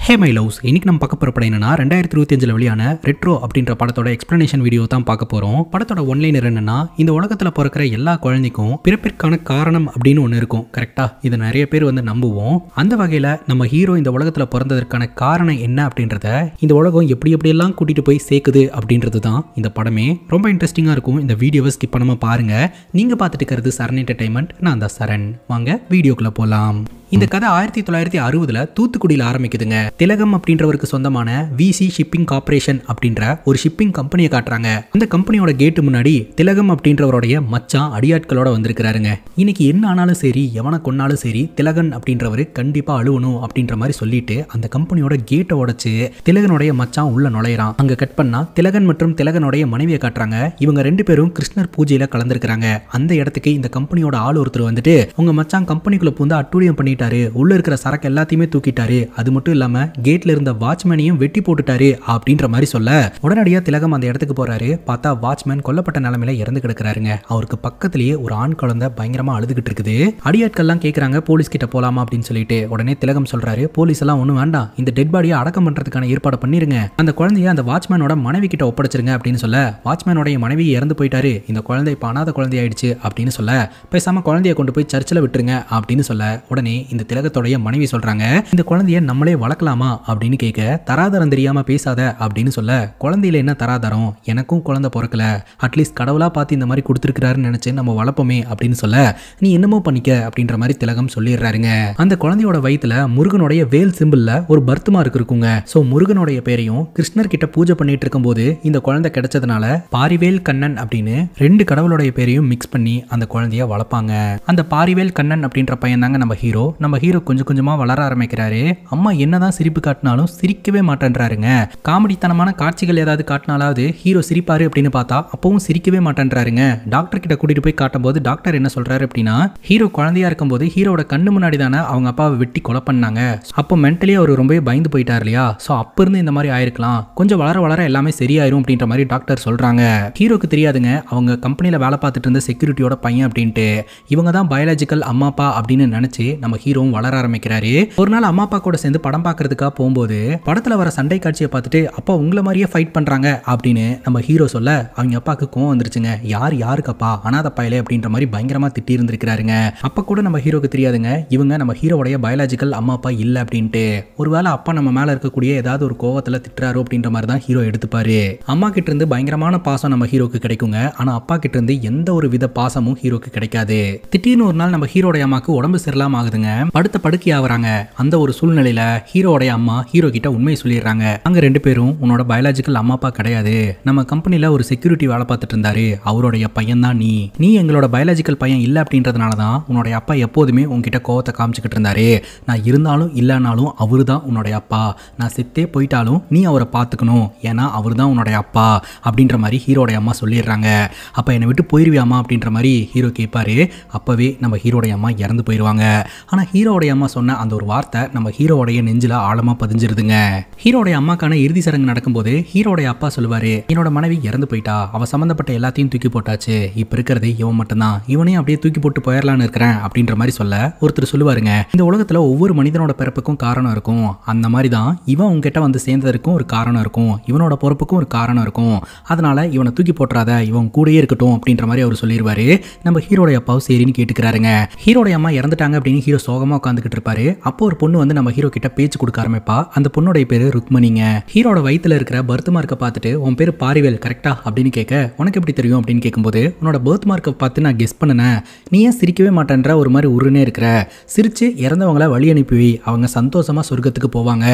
Hey my loves, இன்னைக்கு நம்ம பார்க்க போகிற படம் என்னன்னா 2025 வெளியான ரெட்ரோ அப்படின்ற படத்தோட எக்ஸ்பிளனேஷன் வீடியோ தான் பார்க்க போகிறோம். படத்தோட ஒன்லைனர் என்னன்னா, இந்த உலகத்தில் பிறக்கிற எல்லா குழந்தைக்கும் பிறப்பிற்கான காரணம் அப்படின்னு ஒன்று இருக்கும். கரெக்டா? இதை நிறைய பேர் நம்புவோம். அந்த வகையில் நம்ம ஹீரோ இந்த உலகத்தில் பிறந்ததற்கான காரணம் என்ன அப்படின்றத இந்த உலகம் எப்படியெல்லாம் கூட்டிட்டு போய் சேர்க்குது அப்படின்றது தான் இந்த படமே. ரொம்ப இன்ட்ரெஸ்டிங்காக இருக்கும். இந்த வீடியோவை ஸ்கிப் பண்ணாம பாருங்க. நீங்க பார்த்துட்டு இருக்கிறது சரண் என்டர்டைன்மெண்ட். நான் தான் சரண். வாங்க வீடியோக்குள்ள போலாம். இந்த கதை 1960 தூத்துக்குடியில் ஆரம்பிக்குதுங்க. திலகம் அப்படின்றவருக்கு சொந்தமான விசி ஷிப்பிங் கார்பரேஷன் அப்படின்ற ஒரு ஷிப்பிங் கம்பெனியை காட்டுறாங்க. அந்த கம்பெனியோட கேட்டு முன்னாடி திலகம் அப்படின்றவருடைய மச்சான் அடியாட்களோட வந்திருக்கிறாருங்க. இன்னைக்கு என்ன ஆனாலும் சரி, எவனை கொன்னாலும் சரி, திலகன் அப்படின்றவரு கண்டிப்பா அழுவணும் அப்படின்ற மாதிரி சொல்லிட்டு அந்த கம்பெனியோட கேட்டை உடைச்சு திலகனுடைய மச்சான் உள்ள நுழையிறான். அங்க கட் பண்ணா திலகன் மற்றும் திலகனுடைய மனைவியை காட்டுறாங்க. இவங்க ரெண்டு பேரும் கிருஷ்ணர் பூஜையில கலந்துருக்காங்க. அந்த இடத்துக்கு இந்த கம்பெனியோட ஆள் ஒருத்தர் வந்துட்டு, உங்க மச்சான் கம்பெனிக்குள்ள பூந்து அட்டூழியம் பண்ணிட்டு உள்ள இருக்கிற சரக்கு எல்லாத்தையுமே தூக்கிட்டாரு, அது மட்டும் இல்லாம கேட்ல இருந்த வாட்ச்மேனையும் வெட்டி போட்டுட்டாரு அப்படின்ற மாதிரி சொல்ல, உடனடியா திலகம் அந்த இடத்துக்கு போறாரு. பார்த்தா வாட்ச்மேன் கொல்லப்பட்ட நிலைமையில இறந்து கிடக்குறாருங்க. அவருக்கு பக்கத்திலேயே ஒரு ஆண் குழந்தை பயங்கரமா அழுதுகிட்டு இருக்குது. அடியாட்கள்லாம் கேட்கறாங்க போலீஸ் கிட்ட போலாமா அப்படின்னு சொல்லிட்டு. உடனே திலகம் சொல்றாரு, போலீஸ் எல்லாம் ஒண்ணும் வேண்டாம், இந்த டெட் பாடியை அடக்கம் பண்றதுக்கான ஏற்பாடு பண்ணிருங்க, அந்த குழந்தைய அந்த வாட்ச்மேனோட மனைவி கிட்ட ஒப்படைச்சிருங்க அப்படின்னு சொல்ல, வாட்ச்மேனோட மனைவி இறந்து போயிட்டாரு, இந்த குழந்தை இப்ப அனாதை குழந்தை ஆயிடுச்சு அப்படின்னு சொல்ல, பேசாம குழந்தைய கொண்டு போய் சர்ச்சில் விட்டுருங்க அப்படின்னு சொல்ல, உடனே இந்த திலகத்தோடைய மனைவி சொல்றாங்க, இந்த குழந்தைய நம்மளே வளர்க்கலாமா அப்படின்னு கேட்க, தராதரம் தெரியாம பேசாத அப்படின்னு சொல்ல, குழந்தையில என்ன தராதரம், எனக்கும் குழந்தை பிறக்கல, அட்லீஸ்ட் கடவுளா பார்த்து இந்த மாதிரி கொடுத்துருக்காருன்னு நினைச்சு நம்ம வளர்ப்போமே அப்படின்னு சொல்ல, நீ என்னமோ பண்ணிக்க அப்படின்ற மாதிரி திலகம் சொல்லிடுறாருங்க. அந்த குழந்தையோட வயித்துல முருகனுடைய வேல் சிம்பிள்ல ஒரு பர்த் மார்க் இருக்குங்க. சோ முருகனுடைய பேரையும் கிருஷ்ணர் கிட்ட பூஜை பண்ணிட்டு இருக்கும் போது இந்த குழந்தை கிடைச்சதுனால பாரிவேல் கண்ணன் அப்படின்னு ரெண்டு கடவுளுடைய பேரையும் மிக்ஸ் பண்ணி அந்த குழந்தைய வளர்ப்பாங்க. அந்த பாரிவேல் கண்ணன் அப்படின்ற பையன் தாங்க நம்ம ஹீரோ கொஞ்சம் கொஞ்சமா வளர ஆரம்பிக்கிறாரு. அம்மா என்னதான் சிரிப்பு காட்டினாலும் சிரிக்கவே மாட்டேன்றாருங்க. காமெடித்தனமான காட்சிகள் ஏதாவது காட்டினாலாவது ஹீரோ சிரிப்பாரு அப்படின்னு பார்த்தா அப்பவும் சிரிக்கவே மாட்டேன்றாருங்க. டாக்டர் கிட்ட கூட்டிட்டு போய் காட்டும் போது டாக்டர் என்ன சொல்றாரு அப்படின்னா, ஹீரோ குழந்தையா இருக்கும் போது ஹீரோட கண்ணு முன்னாடி தானே அவங்க அப்பாவை வெட்டி கொலை பண்ணாங்க, அப்போ மென்டலி அவர் ரொம்பவே பயந்து போயிட்டார் இல்லையா, சோ அப்ப இருந்து இந்த மாதிரி ஆயிருக்கலாம், கொஞ்சம் வளர வளர எல்லாமே சரியாயிரும் அப்படின்ற மாதிரி டாக்டர் சொல்றாங்க. ஹீரோக்கு தெரியாதுங்க அவங்க கம்பெனில வேலை பார்த்துட்டு இருந்த செக்யூரிட்டியோட பையன் அப்படின்ட்டு. இவங்க தான் பயாலஜிக்கல் அம்மா அப்பா அப்படின்னு நினைச்சு நம்ம ஹீரோவும் வளர ஆரம்பிக்கிறாரு. ஒரு நாள் அம்மா அப்பா கூட சேர்ந்து படம் பார்க்கறதுக்காக போகும்போது படத்துல வர சண்டை காட்சியை பார்த்துட்டு, அப்பா உங்களை மாதிரியே ஃபைட் பண்றாங்க அப்படின்னு நம்ம ஹீரோ சொல்ல, அவங்க அப்பாவுக்கு கோவம் வந்துருச்சுங்க. யாருக்கப்பா அனாதை பயலே அப்படின்ற மாதிரி பயங்கரமா திட்டி இருந்திருக்கிறாருங்க. அப்ப கூட நம்ம ஹீரோக்கு தெரியாதுங்க இவங்க நம்ம ஹீரோடைய பயாலஜிக்கல் அம்மா அப்பா இல்ல அப்படின்ட்டு. ஒருவேளை அப்பா நம்ம மேல இருக்கக்கூடிய ஏதாவது ஒரு கோவத்துல திட்டுறாரு அப்படின்ற மாதிரி தான் ஹீரோ எடுத்துப்பாரு. அம்மா கிட்ட இருந்து பயங்கரமான பாசம் நம்ம ஹீரோக்கு கிடைக்குங்க. ஆனா அப்பா கிட்ட இருந்து எந்த ஒரு வித பாசமும் ஹீரோக்கு கிடைக்காது. திடீர்னு ஒரு நாள் நம்ம ஹீரோடைய அம்மாக்கு உடம்பு சரியில்லாம ஆகுதுங்க. படுக்கை ஆகுறாங்க. அந்த ஒரு சூழ்நிலையில ஹீரோடைய அம்மா ஹீரோ கிட்ட உண்மையை சொல்லிடுறாங்க. அங்க ரெண்டு பேரும் உன்னோட பயாலஜிக்கல் அம்மா அப்பா கிடையாது, நம்ம கம்பெனில ஒரு செக்யூரிட்டி வேலை பார்த்துட்டு இருந்தாரு, அவருடைய பையன் தான் நீ எங்களோட பயாலஜிக்கல் பையன் இல்ல அப்படின்றதுனால தான் உன்னுடைய அப்பா எப்போதுமே உன்கிட்ட கோவத்தை காமிச்சுக்கிட்டு இருந்தாரு, நான் இருந்தாலும் இல்லைனாலும் அவரு தான் உன்னுடைய அப்பா, நான் செத்தே போயிட்டாலும் நீ அவரை பார்த்துக்கணும், ஏன்னா அவரு தான் உன்னுடைய அப்பா அப்படின்ற மாதிரி ஹீரோடைய அம்மா சொல்லிடுறாங்க. அப்ப என்னை விட்டு போயிருவியாமா அப்படின்ற மாதிரி ஹீரோ கேட்பாரு. அப்பவே நம்ம ஹீரோடைய அம்மா இறந்து போயிருவாங்க. ஆனா ஹீரோடைய அம்மா சொன்ன அந்த ஒரு வார்த்தை நம்ம ஹீரோடைய நெஞ்சில ஆழமா பதிஞ்சிருதுங்க. ஹீரோடைய அம்மாக்கான இறுதி சடங்கு நடக்கும்போது ஹீரோடைய அப்பா சொல்லுவாரு, என்னோட மனைவி இறந்து போயிட்டா, அவ சம்பந்தப்பட்ட எல்லாத்தையும் தூக்கி போட்டாச்சு, இப்ப இருக்கிறது இவன் மட்டும்தான், இவனையும் அப்படியே தூக்கி போட்டு போயிடலான்னு இருக்கிறேன் அப்படின்ற மாதிரி சொல்ல, ஒருத்தர் சொல்லுவாருங்க, இந்த உலகத்துல ஒவ்வொரு மனிதனோட பிறப்புக்கும் காரணம் இருக்கும், அந்த மாதிரி தான் இவன் உங்ககிட்ட வந்து சேர்ந்ததற்கும் ஒரு காரணம் இருக்கும், இவனோட பொறுப்புக்கும் ஒரு காரணம் இருக்கும், அதனால இவனை தூக்கி போட்டுறாத, இவன் கூடயே இருக்கட்டும் அப்படின்ற மாதிரி அவர் சொல்லிடுவாரு. நம்ம ஹீரோடைய அப்பாவும் சரின்னு கேட்டுக்கிறாருங்க. ஹீரோடைய அம்மா இறந்துட்டாங்க அப்படின்னு ஹீரோ சோகமா உட்காந்துக்கிட்டு இருப்பாரு. அப்போ ஒரு பொண்ணு வந்து நம்ம ஹீரோ கிட்ட பேச்சு கொடுக்க ஆரம்பிப்பா. அந்த பொண்ணுடைய பேரு ருக்மணிங்க. ஹீரோட வயித்துல இருக்கிற பர்த் மார்க்கை பார்த்துட்டு, உன் பேரு பாரிவேல் கரெக்டா அப்படின்னு கேட்க, உனக்கு எப்படி தெரியும் அப்படின்னு கேட்கும்போது, உன்னோட பர்த் மார்க்கை பார்த்து நான் கெஸ் பண்ணனேன், நீ ஏன் சிரிக்கவே மாட்டேன்ற ஒரு மாதிரி உருனே இருக்கிற, சிரிச்சு இறந்தவங்கள வழி அனுப்பி அவங்க சந்தோஷமா சொர்க்கத்துக்கு போவாங்க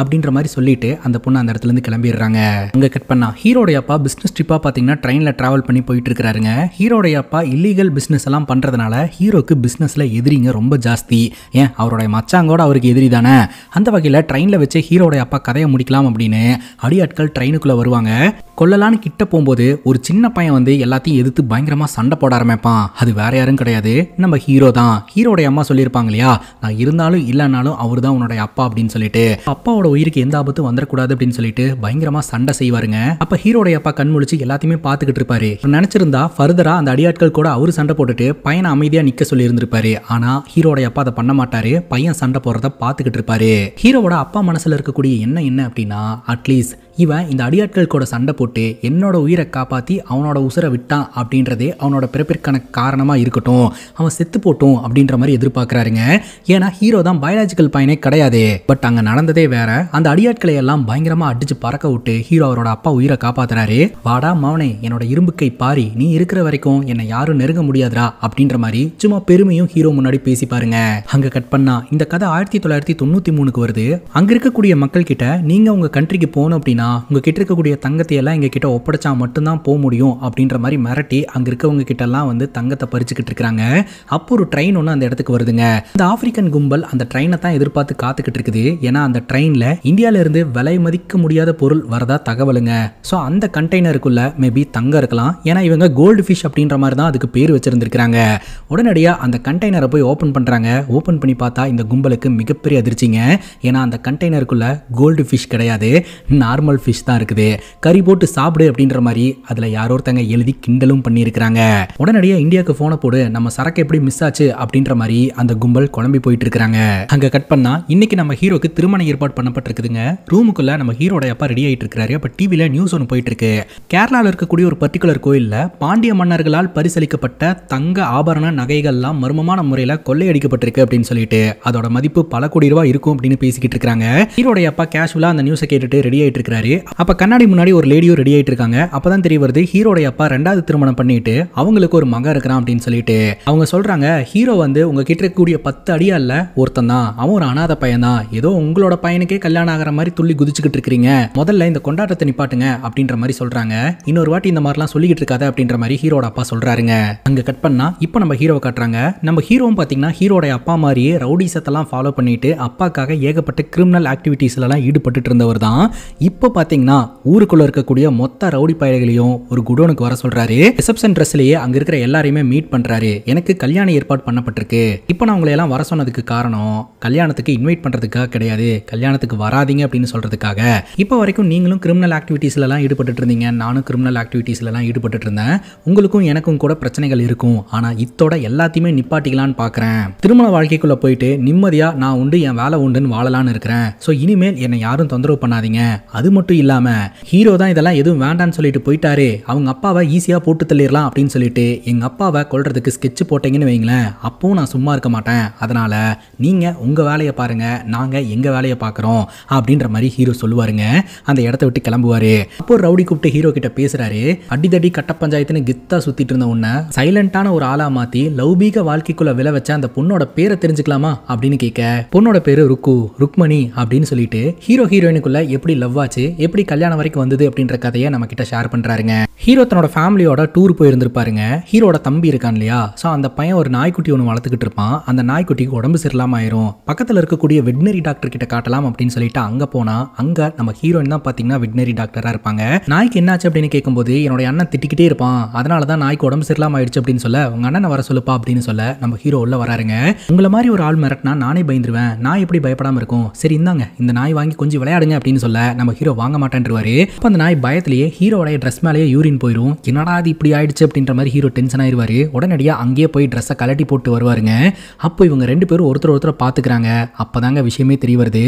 அப்படின்ற மாதிரி சொல்லிட்டு அந்த பொண்ணு அந்த இடத்துல இருந்து கிளம்பிடுறாங்க. அங்க கட் பண்ணா ஹீரோடைய அப்பா பிசினஸ் ட்ரிப்பா பாத்தீங்கன்னா ட்ரெயின்ல டிராவல் பண்ணி போயிட்டு இருக்காருங்க. ஹீரோடைய அப்பா இல்லீகல் பிசினஸ் எல்லாம் பண்றதுனால ஹீரோக்கு பிசினஸ்ல எதிரிங்க ரொம்ப ஜாஸ்தி, ஏன் அவருடைய மச்சாங்கோட அவருக்கு எதிரி தானே. அந்த வகையில் ட்ரெயினில் வச்சு ஹீரோடைய அப்பா கதையை முடிக்கலாம் அப்படின்னு அடியாட்கள் ட்ரெயினுக்குள்ளே வருவாங்க. கொல்லலான்னு கிட்ட போகும்போது ஒரு சின்ன பையன் வந்து எல்லாத்தையும் எதிர்த்து பயங்கரமா சண்டை போட ஆரம்பிப்பான். அது வேற யாரும் கிடையாது, நம்ம ஹீரோ தான். ஹீரோடைய அம்மா சொல்லியிருப்பாங்க இல்லையா, நான் இருந்தாலும் இல்லைனாலும் அவர் தான் உன்னோட அப்பா அப்படின்னு சொல்லிட்டு, அப்பாவோட உயிருக்கு எந்த ஆபத்தும் வந்துடக்கூடாது அப்படின்னு சொல்லிட்டு பயங்கரமா சண்டை செய்வாருங்க. அப்ப ஹீரோடைய அப்பா கண் முழிச்சு எல்லாத்தையுமே பார்த்துக்கிட்டு இருப்பாரு. நினைச்சிருந்தா ஃபர்தரா அந்த அடியாட்கள் கூட அவரு சண்டை போட்டுட்டு பையனை அமைதியா நிக்க சொல்லி இருந்திருப்பாரு. ஆனா ஹீரோடைய அப்பா அதை பண்ண மாட்டாரு. பையன் சண்டை போடுறத பார்த்துக்கிட்டு இருப்பாரு. ஹீரோவோட அப்பா மனசுல இருக்கக்கூடிய என்ன அப்படின்னா, அட்லீஸ்ட் இவன் இந்த அடியாட்கள் கூட சண்டை போட்டு என்னோட உயிரை காப்பாத்தி அவனோட உசுரை விட்டான் அப்படின்றதே அவனோட பிறப்பிற்கான காரணமா இருக்கட்டும், அவன் செத்து போட்டும் அப்படின்ற மாதிரி எதிர்பார்க்கிறாருங்க. ஏன்னா ஹீரோ தான் பயாலஜிக்கல் பையனே கிடையாது. பட் அங்க நடந்ததே வேற. அந்த அடியாட்களை எல்லாம் பயங்கரமா அடிச்சு பறக்க விட்டு ஹீரோ அவரோட அப்பா உயிரை காப்பாத்துறாரு. வாடா மவனே, என்னோட இரும்பு கை பாரி, நீ இருக்கிற வரைக்கும் என்னை யாரும் நெருங்க முடியாதுரா அப்படின்ற மாதிரி சும்மா பெருமையும் ஹீரோ முன்னாடி பேசி பாருங்க. அங்க கட் பண்ணா இந்த கதை 1993 வருது. அங்க இருக்கக்கூடிய மக்கள் கிட்ட, நீங்க உங்க கண்ட்ரிக்கு போகணும் அப்படின்னா உங்ககிட்ட இருக்கக்கூடிய தங்கத்தை எல்லாம் எங்க கிட்ட ஒப்படைச்சா மட்டும்தான் போக முடியும் அப்படின்ற மாதிரி மிரட்டி அங்க இருக்கவங்க கிட்ட எல்லாம் வந்து தங்கத்தை பறிச்சுக்கிட்டு இருக்காங்க. அப்போ ஒரு ட்ரெயின் ஒன்று அந்த இடத்துக்கு வருதுங்க. இந்த ஆப்பிரிக்கன் கும்பல் அந்த ட்ரெயினை தான் எதிர்பார்த்து காத்துக்கிட்டு இருக்குது. ஏன்னா அந்த ட்ரெயின்ல இந்தியால இருந்து விலை மதிக்க முடியாத பொருள் வரதா தகவலுங்க. ஸோ அந்த கண்டெய்னருக்குள்ள மேபி தங்கம் இருக்கலாம். ஏன்னா இவங்க கோல்டு ஃபிஷ் அப்படின்ற மாதிரி தான் அதுக்கு பேர் வச்சிருந்திருக்காங்க. உடனடியா அந்த கண்டெய்னரை போய் ஓபன் பண்றாங்க. ஓபன் பண்ணி பார்த்தா இந்த கும்பலுக்கு மிகப்பெரிய அதிர்ச்சிங்க. ஏன்னா அந்த கண்டெய்னருக்குள்ள கோல்டு ஃபிஷ் கிடையாது, நார்மல் ஃபிஷ் தான் இருக்குது. கறி போட்டு சாப்பிடு அப்படின்ற மாதிரி அதுல யாரோ ஒருத்தங்க எழுதி கிண்டலும் பண்ணியிருக்காங்க. உடனடியா இந்தியாவுக்கு போனை போடு, நம்ம சரக்கு எப்படி மிஸ் ஆச்சு அப்படின்ற மாதிரி அந்த கும்பல் குழம்பி போயிட்டு இருக்காங்க. அங்க கட் பண்ணா இன்னைக்கு நம்ம ஹீரோக்கு திருமண ஏற்பாடு பண்ணப்பட்டிருக்குதுங்க. ரூமுக்குள்ள நம்ம ஹீரோட அப்பா ரெடி ஆயிட்டு இருக்காரு. அப்ப டிவில நியூஸ் ஒன்று போயிட்டு இருக்கு. கேரளாவில் இருக்கக்கூடிய ஒரு பர்டிகுலர் கோயில்ல பாண்டிய மன்னர்களால் பரிசளிக்கப்பட்ட தங்க ஆபரண நகைகள்லாம் மர்மமான முறையில் கொள்ளையடிக்கப்பட்டிருக்கு அப்படின்னு சொல்லிட்டு அதோட மதிப்பு பல கோடி ரூபாய் இருக்கும் அப்படின்னு பேசிக்கிட்டு இருக்காங்க. ஹீரோட அப்பா கேஷுவலா அந்த நியூஸை கேட்டுட்டு ரெடி ஆயிட்டு இருக்காரு. அப்ப கண்ணாடி முன்னாடி ஒரு லேடியும் ரெடி ஆயிட்டு இருக்காங்க. அப்பதான் தெரிய வருது ஹீரோட அப்பா ரெண்டாவது திருமணம் பண்ணிட்டு அவங்களுக்கு ஒரு மகன் இருக்கிறான் அப்படின்னு சொல்லிட்டு. அவங்க சொல்றாங்க, ஹீரோ வந்து உங்ககிட்ட இருக்கக்கூடிய 10 அடியால ஒருத்தன் தான், அவன் ஒரு அனாதை பையன் தான், ஏதோ உங்களோட பையனுக்கே கல்யாணம் ஆகிற மாதிரி துள்ளி குதிச்சுக்கிட்டு இருக்கீங்க, முதல்ல இந்த கொண்டாட்டத்தை நிப்பாட்டுங்க அப்படின்ற மாதிரி சொல்றாங்க. இன்னொரு வாட்டி இந்த மாதிரிலாம் சொல்லிக்கிட்டு இருக்காத அப்படின்ற மாதிரி ஹீரோட அப்பா சொல்றாருங்க. அங்க கட் பண்ணா இப்போ நம்ம ஹீரோவை காட்டுறாங்க. நம்ம ஹீரோவும் பாத்தீங்கன்னா ஹீரோட அப்பா மாதிரியே ரவுடிசத்தெல்லாம் ஃபாலோ பண்ணிட்டு அப்பாக்காக ஏகப்பட்ட கிரிமினல் ஆக்டிவிட்டீஸ்ல எல்லாம் ஈடுபட்டு இருந்தவர் தான். இப்போ பாத்தீங்கன்னா ஊருக்குள்ள இருக்கக்கூடிய மொத்த ரவுடி பயல்களையும் ஒரு குடோனுக்கு வர சொல்றாரு. ரிசப்ஷன் ட்ரெஸ்லயே அங்க இருக்கிற எல்லாரையுமே மீட் பண்றாரு. எனக்கு கல்யாண ஏற்பாடு பண்ணப்பட்டிருக்கு. இப்போ நான் உங்களை எல்லாம் வர சொன்னதுக்கு காரணம் கல்யாணத்துக்கு இன்வைட் பண்றதுக்காக கிடையாது, கல்யாணத்துக்கு வராதீங்க அப்படின்னு சொல்றதுக்காக. இப்போ வரைக்கும் நீங்களும் கிரிமினல் ஆக்டிவிட்டீஸ்ல எல்லாம் ஈடுபட்டு இருந்தீங்க, நானும் கிரிமினல் ஆக்டிவிட்டீஸ்ல எல்லாம் ஈடுபட்டு இருந்தேன். உங்களுக்கும் எனக்கும் கூட பிரச்சனைகள் இருக்கும். ஆனா இத்தோட எல்லாத்தையுமே நிப்பாட்டிக்கலான்னு பாக்குறேன். திருமண வாழ்க்கைக்குள்ள போயிட்டு நிம்மதியா நான் உண்டு என் வேலை உண்டுன்னு வாழலான்னு இருக்கிறேன். ஸோ இனிமேல் என்னை யாரும் தொந்தரவு பண்ணாதீங்க. அது மட்டும் இல்லாம ஹீரோ தான் இதெல்லாம் எதுவும் வேண்டான்னு சொல்லிட்டு போயிட்டாரு, அவங்க அப்பாவை ஈஸியா போட்டு தள்ளிடலாம் அப்படின்னு சொல்லிட்டு எங்க அப்பாவை கொல்றதுக்கு ஸ்கெட்ச் போட்டீங்கன்னு வைங்களேன், அப்பவும் நான் சும்மா இருக்க மாட்டேன். அதனால நீங்க உங்க வேலையை பாருங்க, நாங்க எங்க வேலையை பார்க்குறோம் அப்படின்ற மாதிரி ஹீரோ சொல்லுவாருங்க. அந்த இடத்த விட்டு கிளம்புவாரு. அப்போ ரவுடி கூப்பிட்டு ஹீரோ கிட்ட பேசுறாரு. அடிதடி கட்ட பஞ்சாயத்துன்னு கித்தா சுத்திட்டு இருந்த உன்னை சைலண்டான ஒரு ஆளா மாத்தி லௌபீக வாழ்க்கைக்குள்ள விழ வச்ச அந்த பொண்ணோட பேரை தெரிஞ்சுக்கலாமா அப்படின்னு கேட்க, பொண்ணோட பேரு ருக்மணி அப்படின்னு சொல்லிட்டு ஹீரோ ஹீரோயினுக்குள்ள எப்படி லவ் ஆச்சு, எப்படி கல்யாணம் வரைக்கும் வந்தது அப்படின்ற கதையை நம்ம கிட்ட ஷேர் பண்றாருங்க. ஹீரோ தன்னோட ஃபேமிலியோட டூர் போயிருந்திருப்பாருங்க. ஹீரோட தம்பி இருக்கான் இல்லையா, ஸோ அந்த பையன் ஒரு நாய்க்குட்டி ஒன்று வளர்த்துக்கிட்டு இருப்பான். அந்த நாய்க்குட்டிக்கு உடம்பு சரியில்லாம ஆயிரும். பக்கத்தில் இருக்கக்கூடிய வெட்னரி டாக்டர் கிட்ட காட்டலாம் அப்படின்னு சொல்லிட்டு அங்க போனா அங்க நம்ம ஹீரோயின் தான் பாத்தீங்கன்னா வெட்னரி டாக்டரா இருப்பாங்க. நாய்க்கு என்னாச்சு அப்படின்னு கேட்கும்போது என்னோட அண்ணன் திட்டிக்கிட்டே இருப்பான், அதனால தான் நாய்க்கு உடம்பு சரியில்லாம ஆயிடுச்சு அப்படின்னு சொல்ல, உங்க அண்ணனை வர சொல்லுப்பா அப்படின்னு சொல்ல நம்ம ஹீரோ உள்ள வராருங்க. உங்களை மாதிரி ஒரு ஆள் மிரட்டினா நானே பயந்துருவேன், நாய் எப்படி பயப்படாம இருக்கும், சரி இந்தாங்க இந்த நாய் வாங்கி கொஞ்சம் விளையாடுங்க அப்படின்னு சொல்ல நம்ம ஹீரோ வாங்க மாட்டேன்ருவாரு. அப்போ அந்த நாய் பயத்திலேயே ஹீரோடைய ட்ரெஸ் மேலேயே யூரின் போயிடும். என்னடா அது இப்படி ஆயிடுச்சு அப்படின்ற மாதிரி ஹீரோ டென்ஷன் ஆயிருவாரு. உடனடியா அங்கேயே போய் ட்ரெஸ்ஸை கலட்டி போட்டு வருவாருங்க. அப்போ இவங்க ரெண்டு பேரும் ஒருத்தர் பாத்துக்கிறாங்க. அப்பதாங்க விஷயமே தெரிய வருது.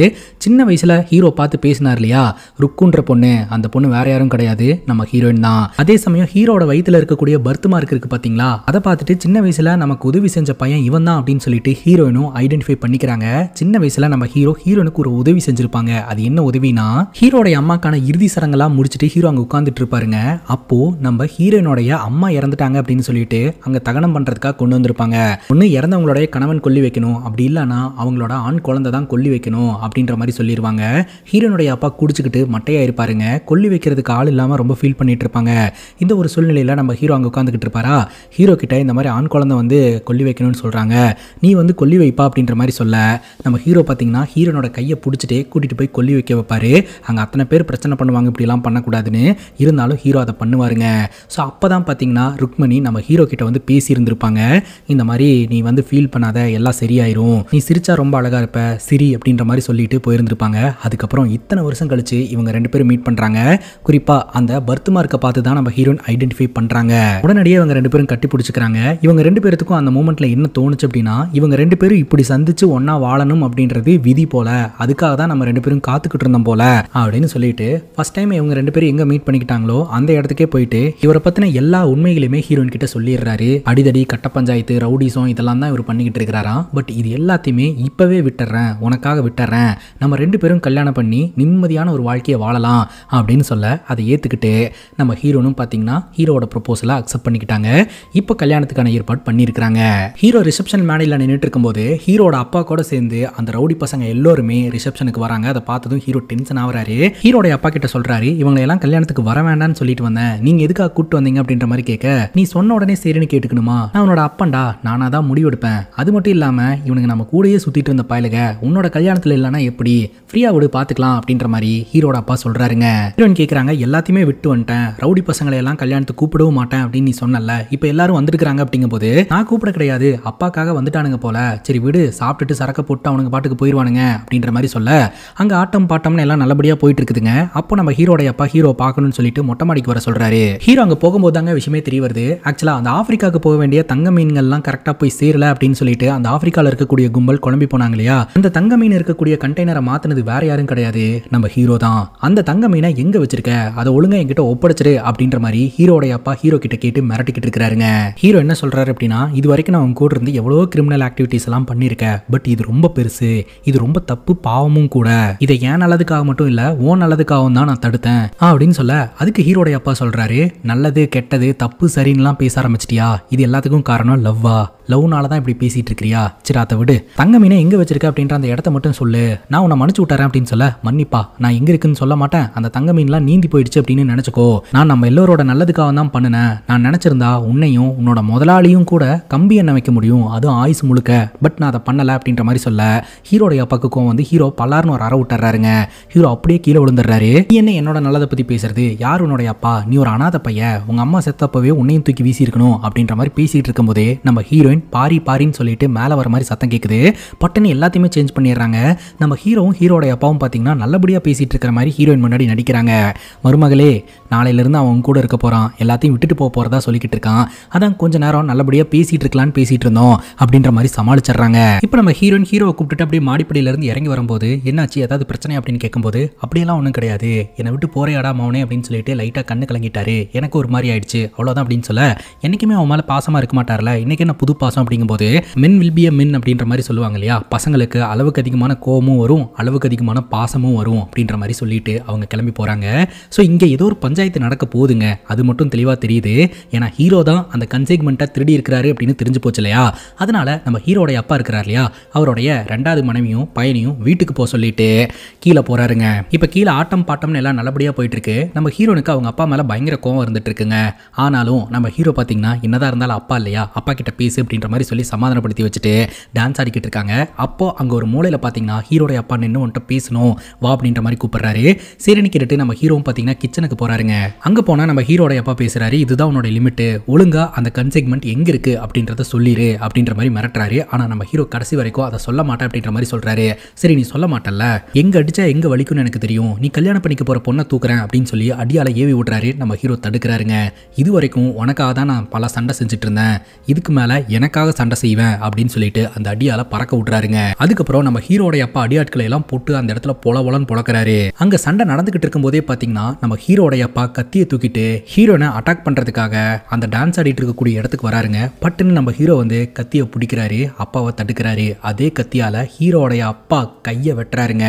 சின்ன வயசுல ஹீரோ பார்த்து பேசினார் இல்லையா ருக்குன்ற பொண்ணு, அந்த பொண்ணு வேற யாரும் கிடையாது, நம்ம ஹீரோயின் தான். அதே சமயம் ஹீரோட வயித்துல இருக்கக்கூடிய பர்த் மார்க் இருக்கு பாத்தீங்களா, அதை பார்த்துட்டு சின்ன வயசுல நமக்கு உதவி செஞ்ச பையன் இவன் தான் அப்படின்னு சொல்லிட்டு ஹீரோயினும் ஐடென்டிஃபை பண்ணிக்கிறாங்க. சின்ன வயசுல நம்ம ஹீரோனுக்கு ஒரு உதவி செஞ்சிருப்பாங்க. அது என்ன உதவினா, ஹீரோடைய அம்மாக்கான இறுதி சடங்கெல்லாம் முடிச்சுட்டு ஹீரோ அங்க உட்கார்ந்துட்டு இருப்பாருங்க. அப்போ நம்ம ஹீரோயினுடைய அம்மா இறந்துட்டாங்க அப்படின்னு சொல்லிட்டு அங்க தகனம் பண்றதுக்காக கொண்டு வந்திருப்பாங்க. ஒண்ணு இறந்தவங்களுடைய கணவன் கொல்லி வைக்கணும், அப்படி இல்லைன்னா அவங்களோட ஆண் குழந்தை தான் கொல்லி வைக்கணும் அப்படின்ற மாதிரி சொல்லிடுவாங்க. ஹீரோனுடைய அப்பா குடிச்சுக்கிட்டு மட்டையா இருப்பாருங்க. கொல்லி வைக்கிறதுக்கு ஆள் இல்லாம ரொம்ப ஃபீல் பண்ணிட்டு இருப்பாங்க. இந்த ஒரு சூழ்நிலையில நம்ம ஹீரோ அங்க உட்காந்துக்கிட்டு இருப்பாரா, ஹீரோ கிட்ட இந்த மாதிரி ஆண் குழந்தை வந்து கொல்லி வைக்கணும்னு சொல்றாங்க, நீ வந்து கொல்லி வைப்பா அப்படின்ற மாதிரி சொல்ல, நம்ம ஹீரோ பாத்தீங்கன்னா ஹீரோனோட கையை பிடிச்சிட்டு கூட்டிட்டு போய் கொல்லி வைக்க வைப்பாரு. அங்க அத்தனை பேர் பிரச்சனை பண்ணுவாங்க, இப்படிலாம் பண்ணக்கூடாதுன்னு. இருந்தாலும் ஹீரோ அதை பண்ணுவாருங்க. ஸோ அப்போ தான் பார்த்தீங்கன்னா ருக்மணி நம்ம ஹீரோ கிட்ட வந்து பேசியிருந்திருப்பாங்க. இந்த மாதிரி நீ வந்து ஃபீல் பண்ணாத, எல்லாம் சரியாயிரும், நீ சிரிச்சா ரொம்ப அழகாக இருப்ப, சிரி அப்படின்ற மாதிரி சொல்லிட்டு போயிருந்திருப்பாங்க. அதுக்கப்புறம் இத்தனை வருஷம் கழிச்சு இவங்க 2 பேரும் மீட் பண்ணுறாங்க. குறிப்பாக அந்த பர்த் மார்க்கை பார்த்து தான் நம்ம ஹீரோயின் ஐடென்டிஃபை பண்ணுறாங்க. உடனடியே இவங்க 2 பேரும் கட்டி பிடிச்சிக்கிறாங்க. இவங்க 2 பேருக்கும் அந்த மூமெண்ட்ல என்ன தோணுச்சு அப்படின்னா, இவங்க 2 பேரும் இப்படி சந்திச்சு ஒன்னா வாழணும் அப்படின்றது விதி போல, அதுக்காக தான் நம்ம 2 பேரும் காத்துக்கிட்டு இருந்தோம் போல அப்படின்னு சொல்லிட்டு ஃபர்ஸ்ட் டைம் இவங்க 2 பேரும் எங்க மீட் பண்ணிக்கிட்டாங்களோ அந்த இடத்துக்கே போயிட்டு இவரை பத்தின எல்லா உண்மைகளையுமே ஹீரோயின் கிட்ட சொல்லிடுறாரு. அடிதடி, கட்ட பஞ்சாயத்து, ரவுடிசம் இதெல்லாம் தான் இவர் பண்ணிக்கிட்டு இருக்கிறாராம். பட் இது எல்லாத்தையுமே இப்பவே விட்டுறேன், உனக்காக விட்டுறேன், நம்ம 2 பேரும் கல்யாணம் பண்ணி நிம்மதியான ஒரு வாழ்க்கையை வாழலாம் அப்படின்னு சொல்ல அதை ஏத்துக்கிட்டு நம்ம ஹீரோனும் பாத்தீங்கன்னா ஹீரோட ப்ரொபோசலை அக்செப்ட் பண்ணிக்கிட்டாங்க. இப்போ கல்யாணத்துக்கான ஏற்பாடு பண்ணியிருக்காங்க. ஹீரோ ரிசப்ஷன் மேடையில் நின்றுட்டு இருக்கும்போது ஹீரோட அப்பா கூட சேர்ந்து அந்த ரவுடி பசங்க எல்லோருமே ரிசப்ஷனுக்கு வராங்க. அதை பார்த்ததும் ஹீரோ டென்ஷன் ஆகுறாரு. ஹீரோட அப்பா கிட்ட சொல்றாரு, இவங்களை எல்லாம் கல்யாணத்துக்கு வர வேண்டாம்னு சொல்லிட்டு வந்தேன், நீங்க எதுக்காக கூட்டு வந்தீங்க அப்படின்ற மாதிரி கேட்க, நீ சொன்ன உடனே சரின்னு கேட்டுக்கணுமா, நான் உன்னோட அப்பன்டா, நானா தான் முடிவெடுப்பேன், அது மட்டும் இல்லாம இவனுக்கு நம்ம கூடயே சுத்திட்டு இருந்த பயலுக உன்னோட கல்யாணத்துல இல்லைன்னா எப்படி, ஃப்ரீயா விடு பாத்துக்கலாம் அப்படின்ற மாதிரி ஹீரோட அப்பா சொல்றாருங்க. ஹீரோயின் கேட்கறாங்க, எல்லாத்தையுமே விட்டு வந்துட்டேன், ரவுடி பசங்களை எல்லாம் கல்யாணத்துக்கு கூப்பிடவும் மாட்டேன் அப்படின்னு நீ சொன்னல, இப்போ எல்லாரும் வந்துருக்காங்க அப்படிங்கும் போது நான் கூப்பிட கிடையாது, அப்பாக்காக வந்துட்டானுங்க போல, சரி விடு, சாப்பிட்டுட்டு சரக்க போட்டு அவனுக்கு பாட்டுக்கு போயிடுவானுங்க அப்படின்ற மாதிரி சொல்ல அங்க ஆட்டம் பாட்டம்னு எல்லாம் நல்லபடியா போயிட்டு இருக்குதுங்க. அப்போ நம்ம ஹீரோட அப்பா ஹீரோ பார்க்கணும்னு சொல்லிட்டு மொட்டை மாடிக்கு வர சொல்றாரு. ஹீரோ அங்க போகும்போது தாங்க விஷயமே தெரிய வருது. ஆக்சுவலா அந்த ஆப்பிரிக்காவுக்கு போக வேண்டிய தங்க மீன்கள்லாம் கரெக்டா போய் சேரல அப்படின்னு சொல்லிட்டு அந்த ஆப்பிரிக்கால இருக்கக்கூடிய கும்பல் குழம்பி போனாங்க இல்லையா, அந்த தங்க மீன் இருக்கக்கூடிய கண்டெய்னரை மாத்தினது வேற யாரும் கிடையாது, நம்ம ஹீரோ தான். அந்த தங்க மீனை எங்க வச்சிருக்க, அதை ஒழுங்கா என்கிட்ட ஒப்படைச்சிரு அப்படின்ற மாதிரி ஹீரோட அப்பா ஹீரோ கிட்ட கேட்டு மிரட்டிக்கிட்டு இருக்காருங்க. ஹீரோ என்ன சொல்றாரு அப்படின்னா, இது வரைக்கும் நான் உங்க கூட இருந்து எவ்வளவோ கிரிமினல் ஆக்டிவிட்டிஸ் எல்லாம் பண்ணிருக்கேன், பட் இது ரொம்ப பெருசு, இது ரொம்ப தப்பு, பாவமும் கூட, இதை ஏன் நல்லதுக்காக மட்டும் இல்ல ஓ நல்லதுக்காகவும் தான் நான் தடுத்தேன் அப்படின்னு சொல்ல, அதுக்கு ஹீரோட அப்பா சொல்றாரு, நல்லது கெட்டது தப்பு சரின்னுலாம் பேச ஆரம்பிச்சிட்டியா, இது எல்லாத்துக்கும் காரணம் லவ்வா, லவ்னால தான் இப்படி பேசிட்டு இருக்கிறியா, சரி அதை விடு, தங்க மீனை எங்க வச்சிருக்க அப்படின்ற அந்த இடத்த மட்டும் சொல்லு, நான் உன்னை மன்னிச்சு விட்டாரேன் அப்படின்னு சொல்ல, மன்னிப்பா, நான் எங்க இருக்குன்னு சொல்ல மாட்டேன், அந்த தங்க மீன்லாம் நீந்தி போயிடுச்சு அப்படின்னு நினைச்சுக்கோ, நான் நம்ம எல்லோரோட நல்லதுக்காக தான் பண்ணினேன், நான் நினைச்சிருந்தா உன்னையும் உன்னோட முதலாளியும் கூட கம்பி எண்ணெய் வைக்க முடியும், அதுவும் ஆயுசு முழுக்க, பட் நான் அதை பண்ணல அப்படின்ற மாதிரி சொல்ல, ஹீரோடைய அப்பாவுக்கும் வந்து ஹீரோ பல்லார்னு ஒரு அற விட்டுறாருங்க. ஹீரோ அப்படியே கீழே விழுந்துடுறாரு. நீ என்ன என்னோட நல்லதை பத்தி பேசுறது, யார் உன்னுடைய அப்பா, நீ ஒரு அனாதை பையன், உங்க அம்மா செத்தப்பவே உன்னையும் தூக்கி வீசி இருக்கணும் அப்படின்ற மாதிரி பேசிட்டு இருக்கும் போதே நம்ம ஹீரோயின் பாரி பாரின்னு சொல்லிட்டு மேல வர மாதிரி சத்தம் கேட்குது. பட்டுன்னு எல்லாத்தையுமே சேஞ்ச் பண்ணிடுறாங்க. நம்ம ஹீரோவும் ஹீரோட அப்பாவும் பாத்தீங்கன்னா நல்லபடியா பேசிட்டு இருக்கிற மாதிரி ஹீரோயின் முன்னாடி நடிக்கிறாங்க. மருமகளே, நாளையில இருந்து அவன் கூட இருக்க போறான், எல்லாத்தையும் விட்டுட்டு போறதா சொல்லிக்கிட்டு இருக்கான், அதான் கொஞ்ச நேரம் நல்லபடியா பேசிட்டு இருக்கலாம்னு பேசிட்டு இருந்தோம் அப்படின்ற மாதிரி சமாளிச்சிடுறாங்க. இப்போ நம்ம ஹீரோயின் ஹீரோவை கூப்பிட்டு அப்படியே மாடிப்படியில இருந்து இறங்கி வரும்போது, என்னாச்சு ஏதாவது பிரச்சனை அப்படின்னு கேட்கும்போது, அப்படியெல்லாம் ஒன்றும் கிடையாது, என்னை விட்டு போறையாடா மௌனே அப்படின்னு சொல்லிட்டு லைட்டா கண்ணு கலங்கிட்டாரு, எனக்கு ஒரு மாதிரி ஆயிடுச்சு அவ்வளவுதான் அப்படின்னு சொல்ல, என்னைக்குமே அவன் மேல பாசமா இருக்க மாட்டார்ல, இன்னைக்கு என்ன புது பாசம் அப்படிங்கும்போது, மென் வில் பி எ மென் அப்படின்ற மாதிரி சொல்லுவாங்க இல்லையா, பசங்களுக்கு அளவுக்கு அதிகமான கோபமும் வரும், அளவுக்கு அதிகமான பாசமும் வரும் அப்படின்ற மாதிரி சொல்லிட்டு அவங்க கிளம்பி போறாங்க. ஸோ இங்க ஏதோ ஒரு பஞ்சாயத்து நடக்க போகுதுங்க, அது மட்டும் தெளிவா தெரியுது. ஏன்னா ஹீரோ தான் அந்த கன்சைன்மெண்ட்டை திருடி இருக்கிறாரு அப்படின்னு தெரிஞ்சு போச்சு இல்லையா, அதனால நம்ம ஹீரோடைய அப்பா இருக்கிறார் இல்லையா, அவருடைய 2வது மனைவியும் பையனையும் வீட்டுக்கு போக சொல்லிட்டு கீழே போறாருங்க. இப்ப கீழே ஆட்டம் பாட்டம்னு எல்லாம் நல்லபடியா போயிட்டு இருக்கு. நம்ம ஹீரோனுக்கு அவங்க அப்பா மேல பயங்கர கோவம் இருந்துட்டு இருக்குங்க. ஆனாலும் நம்ம ஹீரோ பாத்தீங்கன்னா என்னதான் இருந்தாலும் அப்பா இல்லையா, அப்பா கிட்ட பேசு அப்படின்ற மாதிரி சொல்லி சமாதானப்படுத்தி வச்சுட்டு டான்ஸ் ஆடிக்கிட்டு இருக்காங்க. அப்போ அங்க ஒரு மூலையில பாத்தீங்கன்னா ஹீரோடைய அப்பா நின்று உன்கிட்ட பேசணும் வா அப்படின்ற மாதிரி கூப்பிடுறாரு. சரின்னு கேட்டுட்டு நம்ம ஹீரோவும் பாத்தீங்கன்னா கிச்சனுக்கு போறாருங்க. அங்க போனா நம்ம ஹீரோடைய அப்பா பேசுறாரு, இதுதான் உன்னோட லிமிட், ஒழுங்கா அந்த கன்சைன்மெண்ட் எங்க இருக்கு அப்படின்றத சொல்லிரு அப்படின்ற மாதிரி மிரட்டுறாரு. ஆனா நம்ம ஹீரோ கடைசி வரைக்கும் அதை சொல்ல மாட்டேன் அப்படின்ற மாதிரி சொல்றாரு. சரி நீ சொல்ல மாட்டல்ல, எங்க அடிச்சா எங்க வலிக்கும்னு எனக்கு தெரியும், நீ கல்யாணம் பண்ணிக்க போற பொண்ணை தூக்குறேன் அப்படின்னு சொல்லி அடியால ஏவி விடுறாரு. நம்ம ஹீரோ தடுக்கிறாருங்க. இது வரைக்கும் உனக்காக தான் நான் பல சண்டை செஞ்சுட்டு இருந்தேன், இதுக்கு மேல எனக்காக சண்டை செய்வேன் அப்படின்னு சொல்லிட்டு அந்த அடியால பறக்க விட்டுறாருங்க. அதுக்கப்புறம் நம்ம ஹீரோடைய அப்பா அடியாட்களை எல்லாம் போட்டு அந்த இடத்துல பொலவலன்னு பொழக்கிறாரு. அங்க சண்டை நடந்துகிட்டு இருக்கும் போதே பாத்தீங்கன்னா நம்ம ஹீரோடைய அப்பா கத்தியை தூக்கிட்டு ஹீரோனை அட்டாக் பண்றதுக்காக அந்த டான்ஸ் ஆடிட்டு இருக்கக்கூடிய இடத்துக்கு வராருங்க. பட்டுன்னு நம்ம ஹீரோ வந்து கத்தியை பிடிக்கிறாரு, அப்பாவை தடுக்கிறாரு. அதே கத்தியால ஹீரோடைய அப்பா கையை வெட்டுறாருங்க.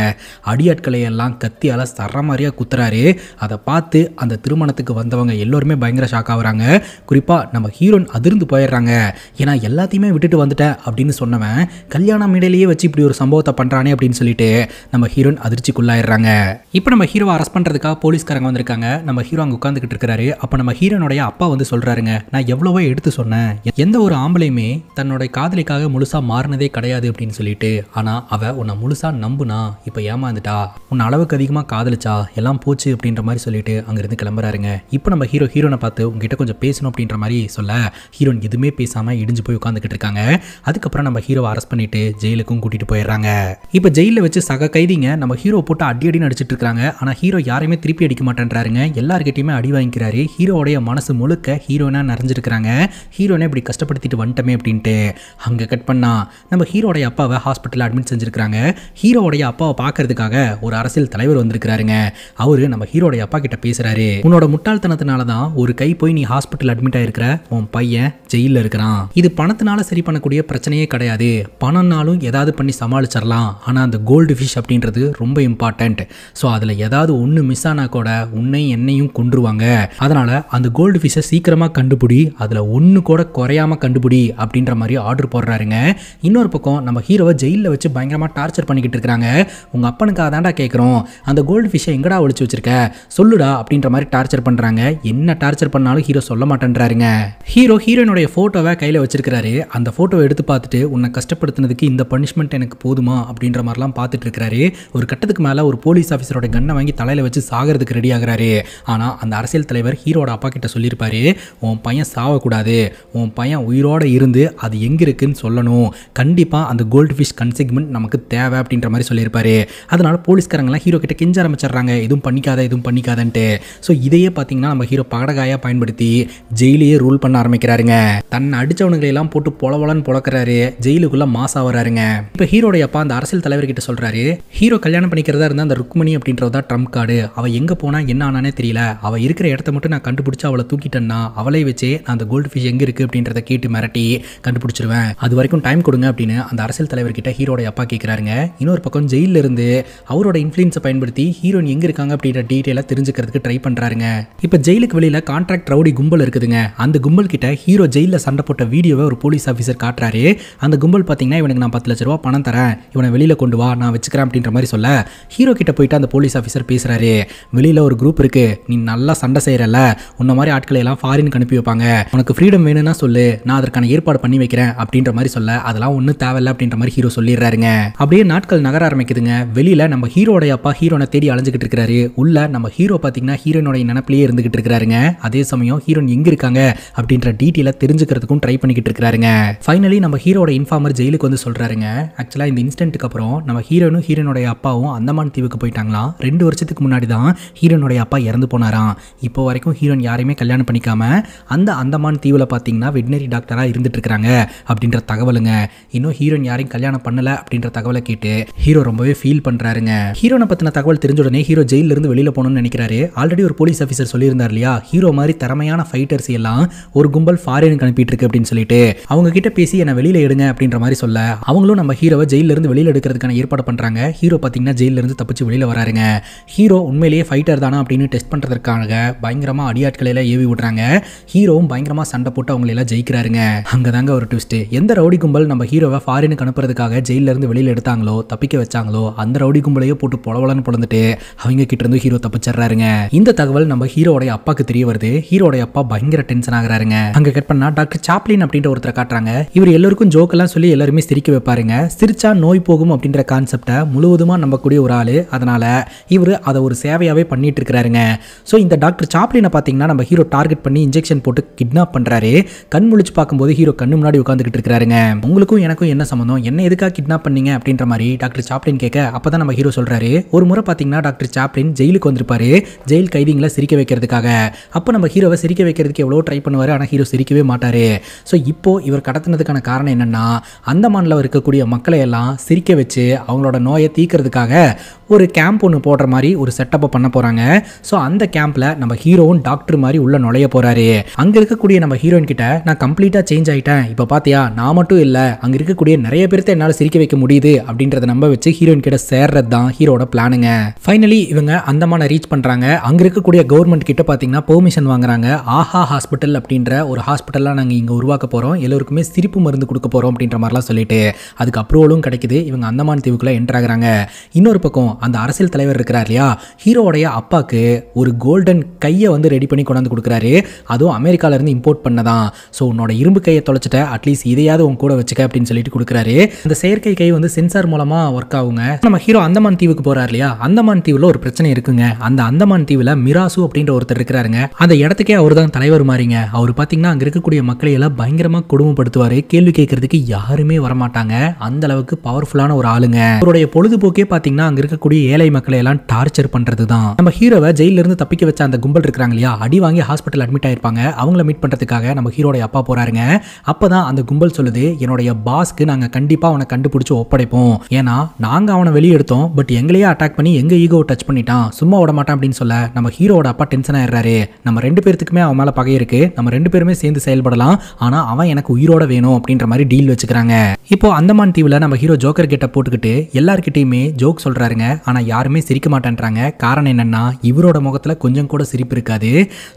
அடியாட்களை எல்லாம் கத்தியால சரமாரியா குத்துறாரு. அதை பார்த்து அந்த திருமணத்துக்கு வந்தவங்க எல்லோருமே பயங்கர ஷாக் ஆகுறாங்க. குறிப்பா நம்ம ஹீரோன் அதிர்ந்து போயிடுறாங்க. ஏன்னா நான் எல்லாத்தையுமே விட்டுட்டு வந்துட்டேன் அப்படின்னு சொன்னவன் கல்யாண மேடையிலேயே வச்சு இப்படி ஒரு சம்பவத்தை பண்றானே அப்படின்னு சொல்லிட்டு நம்ம ஹீரோயின் அதிர்ச்சிக்குள்ளாயிடுறாங்க. இப்போ நம்ம ஹீரோவை அரெஸ்ட் பண்றதுக்காக போலீஸ்காரங்க வந்திருக்காங்க. நம்ம ஹீரோ அங்க உட்காந்துக்கிட்டு இருக்காரு. அப்ப நம்ம ஹீரோனுடைய அப்பா வந்து சொல்றாருங்க, நான் எவ்வளவோ எடுத்து சொன்னேன், எந்த ஒரு ஆம்பளையுமே தன்னோட காதலிக்காக முழுசா மாறினதே கிடையாது அப்படின்னு சொல்லிட்டு, ஆனா அவ உன்னை முழுசா நம்புனா, இப்ப ஏமாந்துட்டா, உன்னை அளவுக்கு அதிகமா காதலிச்சா, எல்லாம் போச்சு அப்படின்ற மாதிரி சொல்லிட்டு அங்கிருந்து கிளம்புறாருங்க. இப்போ நம்ம ஹீரோனை பார்த்து உங்ககிட்ட கொஞ்சம் பேசணும் அப்படின்ற மாதிரி சொல்ல ஹீரோன் எதுவுமே பேசாம இடிஞ்சு போய் உட்காந்துக்கிட்டு இருக்காங்க. அதுக்கப்புறம் நம்ம ஹீரோவை அரெஸ்ட் பண்ணிட்டு ஜெயிலுக்கும் கூட்டிட்டு போயிடுறாங்க. இப்போ ஜெயிலில் வச்சு சக கைதிங்க நம்ம ஹீரோ போட்டு அடி நடிச்சிட்டு இருக்காங்க. ஆனா ஹீரோ யாரையுமே திருப்பி அடிக்க மாட்டேன்றாருங்க. எல்லார்கிட்டயுமே அடி வாங்கிக்கிறாரு. ஹீரோடைய மனசு முழுக்க ஹீரோனா நிறைஞ்சிருக்கிறாங்க. ஹீரோனை இப்படி கஷ்டப்படுத்திட்டு வந்துட்டமே அப்படின்ட்டு அங்க கட் பண்ணா நம்ம ஹீரோடைய அப்பாவை ஹாஸ்பிட்டல் அட்மிட் செஞ்சிருக்காங்க. ஹீரோடைய அப்பாவை பார்க்கறதுக்காக ஒரு அரசியல் தலைவர் வந்திருக்கிறாருங்க. அவரு நம்ம ஹீரோடைய அப்பா கிட்ட பேசுறாரு, உன்னோட முட்டாள்தனத்தினால தான் ஒரு கை போய் நீ ஹாஸ்பிட்டல் அட்மிட் ஆயிருக்கிற, உன் பையன் ஜெயிலில் இருக்கிறான். இது பணத்தினால சரி பண்ணக்கூடிய பிரச்சனையே கிடையாது. பணம்னாலும் ஏதாவது பண்ணி சமாளிச்சிடலாம். ஆனால் அந்த கோல்டு ஃபிஷ் அப்படின்றது ரொம்ப இம்பார்ட்டன்ட். ஸோ அதில் ஏதாவது ஒன்று மிஸ் ஆனால் கூட உன்னையும் என்னையும் கொன்றுவாங்க. அதனால அந்த கோல்டு ஃபிஷ்ஷை சீக்கிரமாக கண்டுபிடி, அதில் ஒன்று கூட குறையாம கண்டுபிடி அப்படின்ற மாதிரி ஆர்டர் போடுறாருங்க. இன்னொரு பக்கம் நம்ம ஹீரோவை ஜெயிலில் வச்சு பயங்கரமாக டார்ச்சர் பண்ணிக்கிட்டு இருக்கிறாங்க. உங்கள் அப்பனுக்காக தாண்டா கேட்குறோம், அந்த கோல்டு ஃபிஷ்ஷை எங்கடா ஒழிச்சு வச்சிருக்க சொல்லுடா அப்படின்ற மாதிரி டார்ச்சர் பண்ணுறாங்க. என்ன டார்ச்சர் பண்ணாலும் ஹீரோ சொல்ல மாட்டேன்றாருங்க. ஹீரோயினுடைய போட்டோவை கையில் வச்சிருக்கிறாரு. அந்த போட்டோவை எடுத்து பார்த்துட்டு உன்னை கஷ்டப்படுத்தினதுக்கு இந்த பனிஷ்மெண்ட் எனக்கு போதுமா அப்படின்ற மாதிரிலாம் பார்த்துட்டு இருக்கிறாரு. ஒரு கட்டத்துக்கு மேலே ஒரு போலீஸ் ஆஃபீஸரோட கன்னை வாங்கி தலையில் வச்சு சாகிறதுக்கு ரெடி ஆகிறாரு. ஆனால் அந்த அரசியல் தலைவர் ஹீரோட அப்பா கிட்ட சொல்லியிருப்பாரு, உன் பையன் சாவக்கூடாது, உன் பையன் உயிரோடு இருந்து அது எங்கே இருக்குன்னு சொல்லணும், கண்டிப்பாக அந்த கோல்டு ஃபிஷ் கன்சிக்மெண்ட் நமக்கு தேவை அப்படின்ற மாதிரி சொல்லியிருப்பாரு. அதனால போலீஸ்காரங்களாம் ஹீரோ கிட்ட கெஞ்ச ஆரம்பிச்சிடுறாங்க, எதுவும் பண்ணிக்காதன்ட்டு. ஸோ இதையே பார்த்தீங்கன்னா நம்ம ஹீரோ பகடகாயாக பயன்படுத்தி ஜெயிலையே ரூல் பண்ண ஆரம்பிக்கிறாருங்க. தன்னை அடிச்சவனுங்களெல்லாம் போட்டு பொலவலன்னு பொழக்கிறாரு. ஜெயிலுக்குள்ள மாசா வராருங்க. இப்போ ஹீரோடைய அப்பா அந்த அரசியல் தலைவர்கிட்ட சொல்றாரு, ஹீரோ கல்யாணம் பண்ணிக்கிறதா இருந்தா அந்த ருக்மணி அப்படின்றதா ட்ரம்ப் கார்டு, அவ எங்க போனா என்ன ஆனானே தெரியல, அவ இருக்கிற இடத்த மட்டும் நான் கண்டுபிடிச்சு அவளை தூக்கிட்டேன்னா அவளை வச்சே நான் அந்த கோல்டு ஃபிஷ் எங்க இருக்கு அப்படின்றத கேட்டு மிரட்டி கண்டுபிடிச்சிருவேன், அது வரைக்கும் டைம் கொடுங்க அப்படின்னு அந்த அரசியல் தலைவர்கிட்ட ஹீரோடைய அப்பா கேட்கிறாருங்க. இன்னொரு பக்கம் ஜெயில இருந்து அவரோட இன்ஃப்ளூயன்ஸை பயன்படுத்தி ஹீரோயின் எங்க இருக்காங்க அப்படின்ற டீட்டெயிலை தெரிஞ்சுக்கிறதுக்கு ட்ரை பண்றாருங்க. இப்போ ஜெயிலுக்கு வெளியில கான்ட்ராக்ட் ரவுடி கும்பல் இருக்குதுங்க. அந்த கும்பல் கிட்ட ஹீரோ ஜெயிலில் சண்டை போட்ட வீடியோவை ஒரு போலீஸ் ஆஃபீஸர் காட்டுறாரு. அந்த கும்பல் பார்த்தீங்கன்னா இவனுக்கு நான் 10 லட்ச ரூபா பணம் தரேன், இவனை வெளியில் கொண்டு வா, நான் வச்சுக்கிறேன் அப்படின்ற மாதிரி சொல்ல ஹீரோ கிட்ட போயிட்டு அந்த போலீஸ் ஆஃபீஸர் பேசுறாரு, வெளியில் ஒரு குரூப் இருக்கு, நீ நல்லா சண்டை செய்யறல, உன்ன மாதிரி ஆட்களை எல்லாம் ஃபாரினுக்கு அனுப்பி வைப்பாங்க, உனக்கு ஃப்ரீடம் வேணும்னா சொல்லு, நான் அதற்கான ஏற்பாடு பண்ணி வைக்கிறேன் அப்படின்ற மாதிரி சொல்ல அதெல்லாம் ஒன்றும் தேவையில்லை அப்படின்ற மாதிரி ஹீரோ சொல்லிடுறாருங்க. அப்படியே நாட்கள் நகர ஆரம்பிக்குதுங்க. வெளியில் நம்ம ஹீரோடைய அப்பா ஹீரோனை தேடி அலைஞ்சிக்கிட்டு இருக்காரு. உள்ள நம்ம ஹீரோ பார்த்தீங்கன்னா ஹீரோனுடைய நினைப்பிலேயே இருந்துகிட்டு இருக்கிறாருங்க. அதே சமயம் ஹீரோன் எங்க இருக்காங்க அப்படின்ற டீட்டெயிலை தெரிஞ்சுக்கிறதுக்கும் ட்ரை பண்ணிக்கிட்டு இருக்காருங்க. ஃபைனலி நம்ம ஹீரோட இன்ஃபார்மர் ஜெயிலுக்கு வந்து சொல்றாருங்க, ஆக்சுவலா இந்த இன்சிடென்ட்டுக்கு அப்புறம் நம்ம ஹீரோனுடைய அப்பாவும் அந்தமான் தீவுக்கு போயிட்டாங்களாம். 2 வருஷத்துக்கு முன்னாடி தான் ஹீரோனுடைய அப்பா இறந்து போனாராம். இப்போ வரைக்கும் ஹீரோன் யாரையுமே கல்யாணம் பண்ணிக்காம அந்த அந்தமான் தீவுல பார்த்தீங்கன்னா வெட்னரி டாக்டரா இருந்துட்டு இருக்காங்க அப்படின்ற தகவலுங்க. இன்னும் ஹீரோன் யாரையும் கல்யாணம் பண்ணல அப்படின்ற தகவலை கேட்டு ஹீரோ ரொம்பவே ஃபீல் பண்றாருங்க. ஹீரோனை பத்தின தகவல் தெரிஞ்ச உடனே ஹீரோ ஜெயில இருந்து வெளியில போகணும்னு நினைக்கிறாரு. ஆல்ரெடி ஒரு போலீஸ் ஆஃபீஸர் சொல்லியிருந்தார் இல்லையா, ஹீரோ மாதிரி திறமையான ஃபைட்டர்ஸ் எல்லாம் ஒரு கும்பல் ஃபாரினுக்கு அனுப்பிட்டு இருக்கு அப்படின்னு சொல்லிட்டு அவங்க கிட்ட பேசி என்ன வெளியில எடுங்க அப்படின்ற மாதிரி சொல்ல அவங்களும் நம்ம ஹீரோவை ஜெயில இருந்து வெளியில எடுக்கிறதுக்கான ஏற்பாடு பண்றாங்க. ஹீரோ பாத்தீங்கன்னா ஜெயில இருந்து தப்பிச்சு வெளியில வராருங்க. ஹீரோ உண்மையிலேயே ஃபைட்டர் தானா அப்படின்னு டெஸ்ட் பண்றதுக்காக பயங்கரமா அடியாட்களை எல்லாம் ஏவி விடுறாங்க. ஹீரோவும் பயங்கரமா சண்டை போட்டு அவங்களை எல்லாம் ஜெயிக்கிறாருங்க. அங்கதாங்க ஒரு ட்விஸ்ட். எந்த ரவுடி கும்பல் நம்ம ஹீரோவை ஃபாரினுக்கு அனுப்புறதுக்காக ஜெயில இருந்து வெளியில எடுத்தாங்களோ, தப்பிக்க வச்சாங்களோ, அந்த ரவுடி கும்பலையே போட்டு பொலவலன்னு பொழந்துட்டு அவங்க கிட்ட இருந்து ஹீரோ தப்பிச்சிடுறாருங்க. இந்த தகவல் நம்ம ஹீரோடைய அப்பாக்கு தெரிய வருது. ஹீரோடைய அப்பா பயங்கர டென்ஷன் ஆகுறாருங்க. அங்க கட் பண்ணா டாக்டர் சாப்ளின் அப்படின்ற ஒருத்தரை காட்டுறாங்க. இவர் எல்லாருக்கும் ஜோக் எல்லாம் சொல்லி எல்லாருமே சிரிக்க வைப்பாருங்க. சிரிச்சா நோய் போகும் அப்படின்ற கான்செப்டை முழுவதுமா நம்பக்கூடிய ஒரு ஆளு. அதனால இவர் அதை ஒரு சேவையாவே பண்ணிட்டு இருக்கிறாருங்க. ஸோ இந்த டாக்டர் சாப்ளினை பார்த்தீங்கன்னா நம்ம ஹீரோ டார்கெட் பண்ணி இன்ஜெக்ஷன் போட்டு கிட்னாப் பண்றாரு. கண் முழிச்சு பார்க்கும்போது ஹீரோ கண்ணு முன்னாடி உட்காந்துக்கிட்டு இருக்கிறாருங்க. உங்களுக்கும் எனக்கும் என்ன சம்பந்தம், என்ன எதுக்காக கிட்னாப் பண்ணீங்க அப்படின்ற மாதிரி டாக்டர் சாப்ளின் கேட்க அப்பதான் நம்ம ஹீரோ சொல்றாரு, ஒரு முறை பார்த்தீங்கன்னா டாக்டர் சாப்ளின் ஜெயிலுக்கு வந்திருப்பாரு ஜெயில் கைதிகளை சிரிக்க வைக்கிறதுக்காக. அப்போ நம்ம ஹீரோவை சிரிக்க வைக்கிறதுக்கு எவ்வளோ ட்ரை பண்ணுவாரு, ஆனால் ஹீரோ சிரிக்கவே மாட்டாரு. ஸோ இப்போ இவர் கடத்தினதுக்கான காரணம் என்னன்னா அந்தமான்ல இருக்கக்கூடிய மக்களை எல்லாம் சிரிக்க வச்சு அவங்களோட நோயை தீக்கிறதுக்காக ஒரு கேம்ப் ஒன்று போடுற மாதிரி ஒரு செட்டப்பை பண்ண போறாங்க. ஸோ அந்த கேம்ப்ல நம்ம ஹீரோவும் டாக்டர் மாதிரி உள்ள நுழைய போறாரு. அங்க இருக்கக்கூடிய நம்ம ஹீரோயின் கிட்ட நான் கம்ப்ளீட்டா சேஞ்ச் ஆயிட்டேன், இப்போ பாத்தியா நான் மட்டும் இல்ல அங்க இருக்கக்கூடிய நிறைய பேர்த்த என்னால் சிரிக்க வைக்க முடியுது அப்படின்றத நம்ப வச்சு ஹீரோயின் கிட்ட சேர்றது தான் ஹீரோட பிளானுங்க. ஃபைனலி இவங்க அந்தமான ரீச் பண்றாங்க. அங்க இருக்கக்கூடிய கவர்மெண்ட் கிட்ட பாத்தீங்கன்னா பெர்மிஷன் வாங்குறாங்க. ஆஹா ஹாஸ்பிட்டல் அப்படின்ற ஒரு ஹாஸ்பிட்டல்லாம் நாங்கள் இங்கே உருவாக்க போகிறோம், போகிறோம், எல்லோருக்குமே சிரிப்பு மருந்து கொடுக்க போகிறோம் அப்படின்ற மாதிரிலாம் சொல்லிட்டு அதுக்கு அப்ரூவலும் கிடைக்குது. இவங்க அந்தமான் தீவுக்குள்ளே என்டர் ஆகுறாங்க. இன்னொரு பக்கம் அந்த அரசியல் தலைவர் இருக்கிறார் இல்லையா, ஹீரோடைய அப்பாவுக்கு ஒரு கோல்டன் கையை வந்து ரெடி பண்ணி கொண்டாந்து கொடுக்குறாரு. அதுவும் அமெரிக்காவிலேருந்து இம்போர்ட் பண்ணதான். ஸோ உன்னோட இரும்பு கையை தொலைச்சிட்ட, அட்லீஸ்ட் இதையாவது உன் கூட வச்சுக்க அப்படின்னு சொல்லிட்டு கொடுக்குறாரு. அந்த செயற்கை கை வந்து சென்சார் மூலமாக ஒர்க் ஆகுங்க. நம்ம ஹீரோ அந்தமான் தீவுக்கு போகிறார் இல்லையா, அந்தமான் தீவில் ஒரு பிரச்சனை இருக்குங்க. அந்த அந்தமான் தீவில் மிராசு அப்படின்ற ஒருத்தர் இருக்கிறாருங்க. அந்த இடத்துக்கே அவர் தான் தலைவர் மாறிங்க. அவர் பார்த்தீங்கன்னா அங்கே இருக்கக்கூடிய மக்களை எல்லாம் பயங்கரமாக கொடுமைப்படுத்துவார். கேள்வி கேட்கறதுக்கு யாருமே வரமாட்டாங்க. அந்த அளவுக்கு பவர்ஃபுல்லான ஒரு ஆளுங்க. அவருடைய பொழுதுபோக்கே பார்த்தீங்கன்னா அங்கே இருக்கக்கூடிய ஏழை மக்களை எல்லாம் டார்ச்சர் பண்ணுறது தான். நம்ம ஹீரோவை ஜெயிலிருந்து தப்பிக்க வச்ச அந்த கும்பல் இருக்கிறாங்க இல்லையா, அடி வாங்கி ஹாஸ்பிட்டல் அட்மிட் ஆயிருப்பாங்க. அவங்கள மீட் பண்ணுறதுக்காக நம்ம ஹீரோடைய அப்பா போறாருங்க. அப்பதான் அந்த கும்பல் சொல்லுது, என்னுடைய பாஸ்க்கு நாங்கள் கண்டிப்பாக அவனை கண்டுபிடிச்சு ஒப்படைப்போம். ஏன்னா நாங்கள் அவனை வெளியே எடுத்தோம், பட் எங்களையே அட்டாக் பண்ணி எங்க ஈகோ டச் பண்ணிட்டான், சும்மா விட மாட்டான் அப்படின்னு சொல்ல நம்ம ஹீரோட அப்பா டென்ஷன் ஆயிடுறாரு. நம்ம 2 பேருக்குமே அவன் மேல பகை இருக்கு, நம்ம 2 பேருமே சேர்ந்து செயல்படலாம், ஆனா அவன் எனக்கு உயிரோட வேணும் அப்படின்ற மாதிரி டீல் வச்சுக்கிறாங்க. இப்போ அந்தமான் தீவுல நம்ம ஹீரோ ஜோக்கர் கிட்ட போட்டுக்கிட்டு எல்லார்கிட்டயுமே ஜோக் சொல்றாருங்க. ஆனா யாருமே சிரிக்க மாட்டேன்றாங்க. காரணம் என்னன்னா இவரோட முகத்துல கொஞ்சம் கூட சிரிப்பு இருக்காது.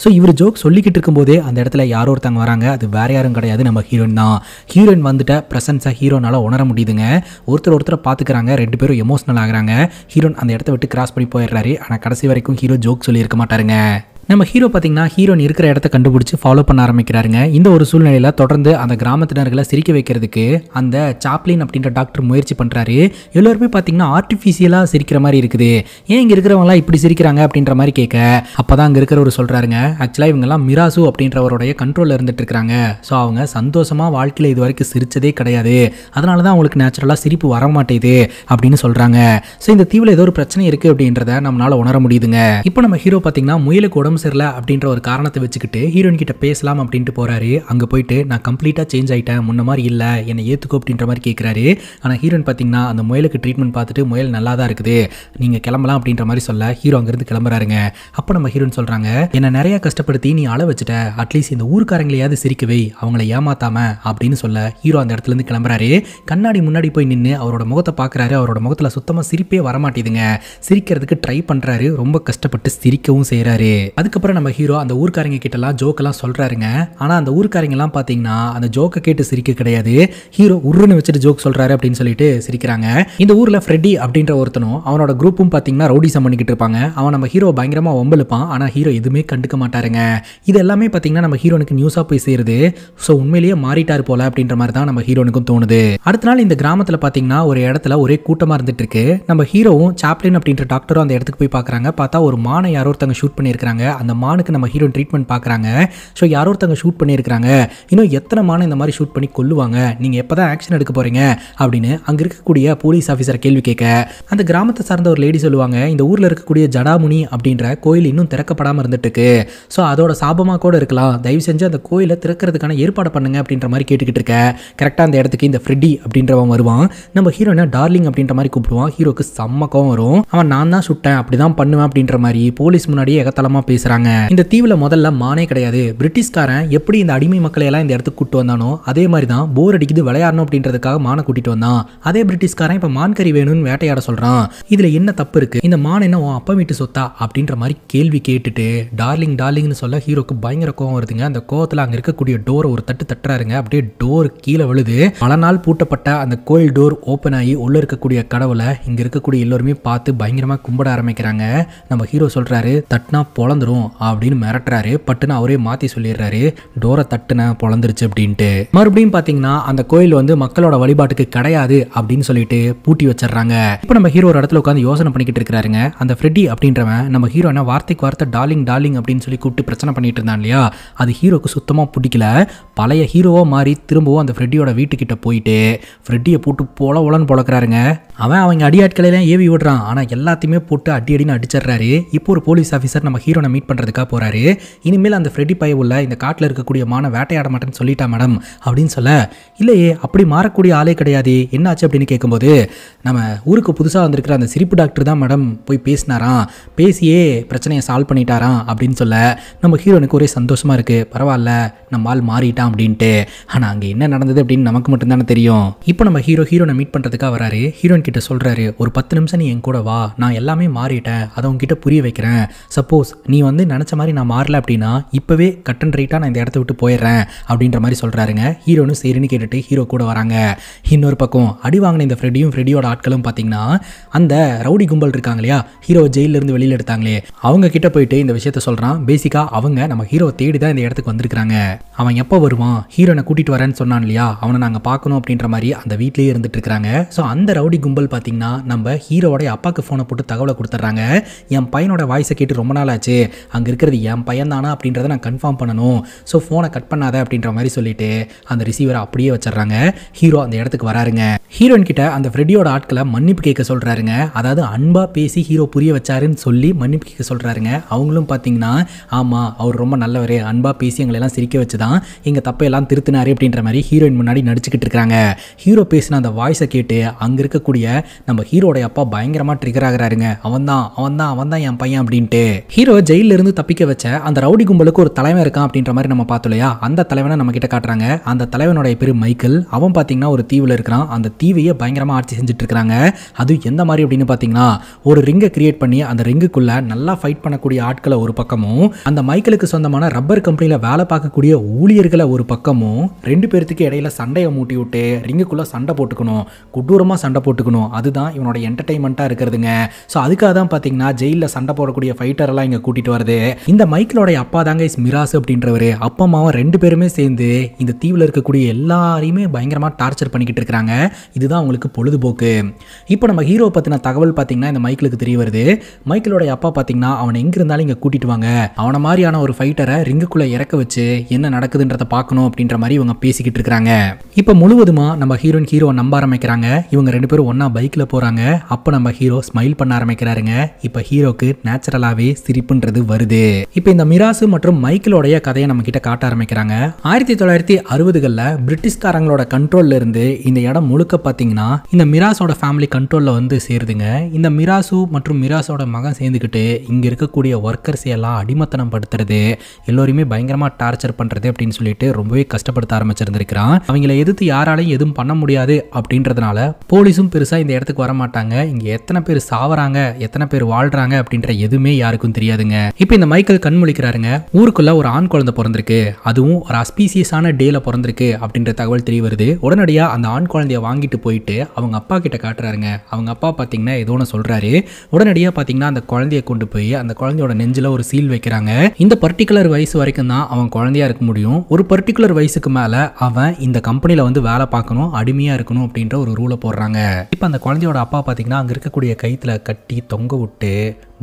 ஸோ இவர் ஜோக் சொல்லிக்கிட்டு இருக்கும்போதே அந்த இடத்துல யாரோ ஒருத்தங்க வராங்க. அது வேற யாரும் கிடையாது, நம்ம ஹீரோயின் தான். ஹீரோயின் வந்துட்ட பிரசன்ஸை ஹீரோனால உணர முடியுதுங்க. ஒருத்தரை பார்த்துக்கிறாங்க, 2 பேரும் எமோஷனல் ஆகுறாங்க. ஹீரோன் அந்த இடத்த விட்டு கிராஸ் பண்ணி போயிடுறாரு. ஆனால் கடைசி வரைக்கும் ஹீரோ ஜோக் சொல்லி இருக்க மாட்டாருங்க. நம்ம ஹீரோ பார்த்தீங்கன்னா ஹீரோயின் இருக்கிற இடத்த கண்டுபிடிச்சி ஃபாலோ பண்ண ஆரம்பிக்கிறாருங்க. இந்த ஒரு சூழ்நிலையில் தொடர்ந்து அந்த கிராமத்தினர்களை சிரிக்க வைக்கிறதுக்கு அந்த சாப்ளின் அப்படின்ற டாக்டர் முயற்சி பண்ணுறாரு. எல்லோருமே பார்த்தீங்கன்னா ஆர்டிஃபிஷியலாக சிரிக்கிற மாதிரி இருக்குது, ஏன் இங்கே இருக்கிறவங்களாம் இப்படி சிரிக்கிறாங்க அப்படின்ற மாதிரி கேட்க, அப்போ தான் அங்கே இருக்கிறவர் சொல்கிறாருங்க, ஆக்சுவலாக இவங்கெல்லாம் மிராசு அப்படின்றவருடைய கண்ட்ரோலில் இருந்துட்டு இருக்கிறாங்க. ஸோ அவங்க சந்தோஷமாக வாழ்க்கையில் இது வரைக்கும் சிரிச்சதே கிடையாது, அதனால தான் அவங்களுக்கு நேச்சுரலாக சிரிப்பு வர மாட்டேது அப்படின்னு சொல்கிறாங்க. ஸோ இந்த தீவில் ஏதோ ஒரு பிரச்சனை இருக்குது அப்படின்றத நம்மளால் உணர முடியுதுங்க. இப்போ நம்ம ஹீரோ பார்த்தீங்கன்னா முயலுக்கு உடம்பு சரியில்லை அப்படின்ற ஒரு காரணத்தை வச்சுக்கிட்டு ஹீரோயின் கிட்ட பேசலாம் அப்படின்ட்டு போறாரு. அங்கே போயிட்டு நான் கம்ப்ளீட்டாக சேஞ்ச் ஆகிட்டேன், முன்ன மாதிரி இல்லை, என்னை ஏற்றுக்கோ அப்படின்ற மாதிரி கேட்குறாரு. ஆனால் ஹீரோயின் பார்த்தீங்கன்னா அந்த முயலுக்கு ட்ரீட்மெண்ட் பார்த்துட்டு முயல் நல்லா தான் இருக்குது, நீங்கள் கிளம்பலாம் அப்படின்ற மாதிரி சொல்ல ஹீரோ அங்கேருந்து கிளம்புறாருங்க. அப்போ நம்ம ஹீரோயின் சொல்கிறாங்க, என்னை நிறையா கஷ்டப்படுத்தி நீ அழ வச்சுட்ட, அட்லீஸ்ட் இந்த ஊர்க்காரங்களையாவது சிரிக்கவை, அவங்கள ஏமாத்தாம அப்படின்னு சொல்ல ஹீரோ அந்த இடத்துலேருந்து கிளம்புறாரு. கண்ணாடி முன்னாடி போய் நின்று அவரோட முகத்தை பார்க்குறாரு. அவரோட முகத்தில் சுத்தமாக சிரிப்பே வரமாட்டேதுங்க. சிரிக்கிறதுக்கு ட்ரை பண்ணுறாரு, ரொம்ப கஷ்டப்பட்டு சிரிக்கவும் செய்கிறாரு. அதுக்கப்புறம் நம்ம ஹீரோ அந்த ஊர்க்காரங்க கிட்டலாம் ஜோக்கெல்லாம் சொல்கிறாருங்க. ஆனால் அந்த ஊர்க்காரங்கெல்லாம் பார்த்தீங்கன்னா அந்த ஜோக்கை கேட்டு சிரிக்க கிடையாது, ஹீரோ உருன்னு வச்சுட்டு ஜோக் சொல்கிறாரு அப்படின்னு சொல்லிட்டு சிரிக்கிறாங்க. இந்த ஊரில் ஃப்ரெட்டி அப்படின்ற ஒருத்தனும் அவனோட குரூப்பும் பார்த்தீங்கன்னா ரவுடிசம் பண்ணிக்கிட்டு இருப்பாங்க. அவன் நம்ம ஹீரோ பயங்கரமாக வம்பிழுப்பான். ஆனால் ஹீரோ எதுவுமே கண்டுக்க மாட்டாருங்க. இது எல்லாமே பார்த்தீங்கன்னா நம்ம ஹீரோனுக்கு நியூஸாக போய் சேருது. ஸோ உண்மையிலேயே மாறிட்டார் போல அப்படின்ற மாதிரி தான் நம்ம ஹீரோனுக்கும் தோணுது. அடுத்த நாள் இந்த கிராமத்தில் பார்த்தீங்கன்னா ஒரு இடத்துல ஒரே கூட்டமாக இருந்துட்டு இருக்கு. நம்ம ஹீரோவும் சாப்ளின் அப்படின்ற டாக்டரும் அந்த இடத்துக்கு போய் பார்க்குறாங்க. பார்த்தா ஒரு மானை யாரோ ஒருத்தங்க ஷூட் பண்ணியிருக்காங்க. அந்த மானுக்கு நம்ம ஹீரோ ட்ரீட்மெண்ட் பார்க்குறாங்க. ஸோ யாரோ ஒருத்தங்க ஷூட் பண்ணியிருக்காங்க, இன்னும் எத்தனை மானை இந்த மாதிரி ஷூட் பண்ணி கொல்லுவாங்க, நீங்கள் எப்போ தான் ஆக்ஷன் எடுக்க போகிறீங்க அப்படின்னு அங்கே இருக்கக்கூடிய போலீஸ் ஆஃபீஸரை கேள்வி கேட்க, அந்த கிராமத்தை சார்ந்த ஒரு லேடி சொல்லுவாங்க, இந்த ஊரில் இருக்கக்கூடிய ஜடாமுனி அப்படின்ற கோயில் இன்னும் திறக்கப்படாமல் இருந்துட்டு இருக்கு, ஸோ அதோட சாபமாக கூட இருக்கலாம், தயவு செஞ்சு அந்த கோயிலை திறக்கிறதுக்கான ஏற்பாடு பண்ணுங்க அப்படின்ற மாதிரி கேட்டுக்கிட்டு இருக்க. கரெக்டாக அந்த இடத்துக்கு இந்த ஃப்ரெட்டி அப்படின்றவன் வருவான். நம்ம ஹீரோனை டார்லிங் அப்படின்ற மாதிரி கூப்பிடுவான். ஹீரோக்கு செம்ம கோவம் வரும். அவன் நான் தான் சுட்டேன், அப்படி தான் பண்ணுவேன் அப்படின்ற மாதிரி போலீஸ் முன்னாடியே எகத்தலமாக பேசுகிறாங்க. இந்த தீவில் முதல்ல மானே கிடையாது. பிரிட்டிஷ்காரன் எப்படி இந்த அடிமை மக்களை எல்லாம் இந்த இடத்துக்கு கூட்டு வந்தானோ அதே மாதிரி தான் போர் அடிக்குது விளையாடணும் அப்படின்றதுக்காக மானை கூட்டிட்டு வந்தான். அதே பிரிட்டிஷ்காரன் இப்போ மான் கறி வேணும்னு வேட்டையாட சொல்றான். இதுல என்ன தப்பு இருக்கு, இந்த மான் என்ன உன் அப்பா வீட்டு சொத்தா அப்படின்ற மாதிரி கேள்வி கேட்டுட்டு டார்லிங் டார்லிங்னு சொல்ல ஹீரோக்கு பயங்கர கோவம் வருதுங்க. அந்த கோவத்தில் அங்கே இருக்கக்கூடிய டோரை ஒரு தட்டு தட்டுறாருங்க. அப்படியே டோர் கீழே விழுது. பல நாள் பூட்டப்பட்ட அந்த கோயில் டோர் ஓப்பன் ஆகி உள்ள இருக்கக்கூடிய கடவுளை இங்க இருக்கக்கூடிய எல்லோருமே பார்த்து பயங்கரமா கும்பிட ஆரம்பிக்கிறாங்க. நம்ம ஹீரோ சொல்றாரு, தட்டினா பொழந்துரும் அப்படின்னு மிரட்டுறாரு. பட்டுன்னு அவரே மாற்றி சொல்லிடுறாரு, டோரை தட்டுன பொழந்துருச்சு அப்படின்ட்டு. மறுபடியும் பார்த்தீங்கன்னா அந்த கோயில் வந்து மக்களோட வழிபாட்டுக்கு கிடையாது அப்படின்னு சொல்லிட்டு பூட்டி வச்சிடறாங்க. இப்போ நம்ம ஹீரோ ஒரு இடத்துல உட்காந்து யோசனை பண்ணிக்கிட்டு இருக்கிறாருங்க. அந்த ஃப்ரெட்டி அப்படின்றவன் நம்ம ஹீரோனை வார்த்தைக்கு வார்த்தை டார்லிங் டார்லிங் அப்படின்னு சொல்லி கூப்பிட்டு பிரச்சனை பண்ணிட்டு இருந்தான் இல்லையா, அது ஹீரோக்கு சுத்தமாக பிடிக்கல. பழைய ஹீரோவாக மாறி திரும்பவும் அந்த ஃப்ரெட்டியோட வீட்டுக்கிட்ட போயிட்டு ஃப்ரெட்டியை போட்டு பொலன்னு பொழக்கிறாருங்க. அவங்க அடியாட்களெல்லாம் ஏவி விடுறான். ஆனால் எல்லாத்தையுமே போட்டு அடின்னு அடிச்சிடுறாரு. இப்போ ஒரு போலீஸ் ஆஃபீஸர் நம்ம ஹீரோனை மீட் பண்ணுறதுக்காக போறாரு. இனிமேல் அந்த ஃப்ரெட்டி பைய உள்ள இந்த காட்டில் இருக்கக்கூடிய மான வேட்டையாட மாட்டேன்னு சொல்லிட்டா மேடம் அப்படின்னு சொல்ல, இல்லையே அப்படி மாறக்கூடிய ஆளே கிடையாது, என்னாச்சு அப்படின்னு கேட்கும்போது, நம்ம ஊருக்கு புதுசாக வந்திருக்கிற அந்த சிரிப்பு டாக்டர் தான் மேடம் போய் பேசினாராம், பேசியே பிரச்சனையை சால்வ் பண்ணிட்டாராம் அப்படின்னு சொல்ல நம்ம ஹீரோனுக்கு ஒரே சந்தோஷமா இருக்கு. பரவாயில்ல நம்ம ஆள் மாறிட்டான் அப்படின்ட்டு. ஆனால் அங்கே என்ன நடந்தது அப்படின்னு நமக்கு மட்டும்தானே தெரியும். இப்போ நம்ம ஹீரோனை மீட் பண்ணுறதுக்காக வராரு. ஹீரோயின் கிட்ட சொல்றாரு, ஒரு 10 நிமிஷம் நீ என் கூட வா, நான் எல்லாமே மாறிட்டேன், அதை உங்ககிட்ட புரிய வைக்கிறேன். சப்போஸ் நீ வந்து நினச்ச மாதிரி நான் மாறல அப்படின்னா இப்போவே கட் அண்ட் ரைட்டாக நான் இந்த இடத்த விட்டு போயிடுறேன் அப்படின்ற மாதிரி சொல்கிறாருங்க. ஹீரோனும் சரின்னு கேட்டுட்டு ஹீரோ கூட வராங்க. இன்னொரு பக்கம் அடி வாங்கின இந்த ஃப்ரெடியோட ஆட்களும் பார்த்தீங்கன்னா அந்த ரவுடி கும்பல் இருக்காங்க இல்லையா, ஹீரோ ஜெயிலிருந்து வெளியில் எடுத்தாங்களே, அவங்க கிட்ட போயிட்டு இந்த விஷயத்த சொல்கிறான். பேசிக்காக அவங்க நம்ம ஹீரோ தேடி தான் இந்த இடத்துக்கு வந்திருக்காங்க. அவன் எப்போ வருவான், ஹீரோனை கூட்டிகிட்டு வரேன்னு சொன்னான் இல்லையா, அவனை நாங்கள் பார்க்கணும் அப்படின்ற மாதிரி அந்த வீட்லேயே இருந்துட்டு இருக்காங்க. ஸோ அந்த ரவுடி கும்பல் பார்த்தீங்கன்னா நம்ம ஹீரோவோட அப்பாவுக்கு ஃபோனை போட்டு தகவலை கொடுத்துட்றாங்க. என் பையனோட வாய்ஸை கேட்டு ரொம்ப நாள் ஆச்சு, அங்கே இருக்கிறது என் பையன் தானா அப்படின்றத நான் கன்ஃபார்ம் பண்ணணும், ஸோ ஃபோனை கட் பண்ணாத அப்படின்ற மாதிரி சொல்லிட்டு அந்த ரிசீவரை அப்படியே வச்சிடறாங்க. ஹீரோ அந்த இடத்துக்கு வராருங்க. ஹீரோயின் கிட்ட அந்த ஃப்ரெடியோட ஆட்களை மன்னிப்பு கேட்க சொல்றாருங்க. அதாவது அன்பா பேசி ஹீரோ புரிய வச்சாருன்னு சொல்லி மன்னிப்பு கேட்க சொல்றாருங்க. அவங்களும் பார்த்தீங்கன்னா ஆமா அவர் ரொம்ப நல்லவரே, அன்பா பேசி எங்களை எல்லாம் சிரிக்க வச்சுதான் எங்க தப்பையெல்லாம் திருத்தினாரு அப்படின்ற மாதிரி ஹீரோயின் முன்னாடி நடிச்சுக்கிட்டு இருக்காங்க. ஹீரோ பேசின அந்த வாய்ஸை கேட்டு அங்க இருக்கக்கூடிய நம்ம ஹீரோட அப்பா பயங்கரமா ட்ரிகர் ஆகுறாருங்க. அவன் தான் என் பையன் அப்படின்ட்டு. ஹீரோ ஜெயில இருந்து தப்பிக்க வச்ச அந்த ரவுடி கும்பலுக்கு ஒரு தலைவன் இருக்கான் அப்படின்ற மாதிரி நம்ம பார்த்தோம் இல்லையா, அந்த தலைவனை நம்ம கிட்ட காட்டுறாங்க. அந்த தலைவனோட பேரு மைக்கேல். அவன் பார்த்தீங்கன்னா ஒரு தீவுல இருக்கிறான். அந்த தீவையே பயங்கரமா ஆட்சி செஞ்சுட்டு இருக்காங்க. அது எந்த மாதிரி அப்படின்னு பார்த்தீங்கன்னா ஒரு ரிங்கை கிரியேட் பண்ணி அந்த ரிங்குக்குள்ள நல்லா ஃபைட் பண்ணக்கூடிய ஆட்களை ஒரு பக்கமும், அந்த மைக்கேலுக்கு சொந்தமான ரப்பர் கம்பெனியில் வேலை பார்க்கக்கூடிய ஊழியர்களை ஒரு பக்கமும், ரெண்டு பேருக்கு இடையில சண்டையை மூட்டி விட்டு ரிங்குக்குள்ள சண்டை போட்டுக்கணும், கொடூரமாக சண்டை போட்டுக்கணும். அதுதான் இவனோட என்டர்டைன்மெண்ட்டாக இருக்கிறதுங்க. ஸோ அதுக்காக தான் பார்த்தீங்கன்னா ஜெயிலில் சண்டை போடக்கூடிய ஃபைட்டர் எல்லாம் இங்கே கூட்டிட்டு வருது. இந்த மைக்கேலோட அப்பா தாங்க மிராஸ் அப்படின்றவர். அப்பா அம்மாவும் ரெண்டு பேருமே சேர்ந்து இந்த தீவில் இருக்கக்கூடிய எல்லாரையுமே பயங்கரமாக டார்ச்சர் பண்ணிக்கிட்டு இருக்கிறாங்க. இதுதான் அவங்களுக்கு பொழுதுபோக்கு. இப்போ நம்ம ஹீரோ பற்றின தகவல் பார்த்தீங்கன்னா இந்த மைக்கேலுக்கு தெரிய வருது. மைக்கேலோட அப்பா பார்த்தீங்கன்னா அவனை எங்க இருந்தாலும் இங்கே கூட்டிட்டு வாங்க, அவனை மாதிரியான ஒரு ஃபைட்டரை ரிங்குக்குள்ள இறக்க வச்சு என்ன நடக்குதுன்றதை பார்க்கணும் அப்படின்ற மாதிரி இவங்க பேசிக்கிட்டு இருக்காங்க. இப்போ முழுவதுமா நம்ம ஹீரோவை நம்ப ஆரம்பிக்கிறாங்க. இவங்க ரெண்டு பேரும் ஒன்னா பைக்ல போறாங்க. அப்போ நம்ம ஹீரோ ஸ்மைல் பண்ண ஆரம்பிக்கிறாருங்க. இப்போ ஹீரோக்கு நேச்சுரலாவே சிரிப்புன்றது வருது. இப்போ இந்த மிராசு மற்றும் மைக்கேலோடைய கதையை நம்ம கிட்ட காட்ட ஆரம்பிக்கிறாங்க. 1960களில் பிரிட்டிஷ்காரங்களோட கண்ட்ரோல்ல இருந்து இந்த இடம் முழுக்க பார்த்தீங்கன்னா இந்த மிராஸோட ஃபேமிலி கண்ட்ரோல்ல வந்து சேருதுங்க. இந்த மிராசு மற்றும் மிராஸோட மகன் சேர்ந்துக்கிட்டு இங்க இருக்கக்கூடிய ஒர்க்கர்ஸ் எல்லாம் அடிமத்தனம் படுத்துறது, எல்லோருமே பயங்கரமா டார்ச்சர் பண்றது அப்படின்னு சொல்லிட்டு ரொம்பவே கஷ்டப்படுத்த ஆரம்பிச்சிருந்திருக்கிறான். அவங்களை எதிர்த்து யாராலையும் எதுவும் பண்ண முடியாது அப்படின்றதுனால போலீஸும் பெருசா இந்த இடத்துக்கு வர மாட்டாங்க. இங்க எத்தனை பேர் சாவறாங்க, எத்தனை பேர் வாழ்றாங்க அப்படின்ற எதுவுமே யாருக்கும் தெரியாதுங்க. இப்போ இந்த மைக்கேல் கண் முழிக்கிறாருங்க. ஊருக்குள்ள ஒரு ஆண் குழந்தை பிறந்திருக்கு, அதுவும் ஒரு அஸ்பீசியஸான டேல பிறந்திருக்கு அப்படின்ற தகவல் தெரிய வருது. உடனடியா அந்த ஆண் குழந்தைய வாங்கிட்டு போயிட்டு அவங்க அப்பா கிட்ட காட்டுறாருங்க. அவங்க அப்பா பாத்தீங்கன்னா ஏதோ ஒன்று சொல்றாரு. உடனடியா பாத்தீங்கன்னா அந்த குழந்தைய கொண்டு போய் அந்த குழந்தையோட நெஞ்சில ஒரு சீல் வைக்கிறாங்க. இந்த பர்டிகுலர் வயசு வரைக்கும் தான் அவன் குழந்தையா இருக்க முடியும். ஒரு பர்டிகுலர் வயசுக்கு மேல அவன் இந்த கம்பெனில வந்து வேலை பார்க்கணும், அடிமையா இருக்கணும் அப்படின்ற ஒரு ரூலை போடுறாங்க. இப்போ அந்த குழந்தையோட அப்பா பாத்தீங்கன்னா அங்க இருக்கக்கூடிய கயித்துல கட்டி தொங்க விட்டு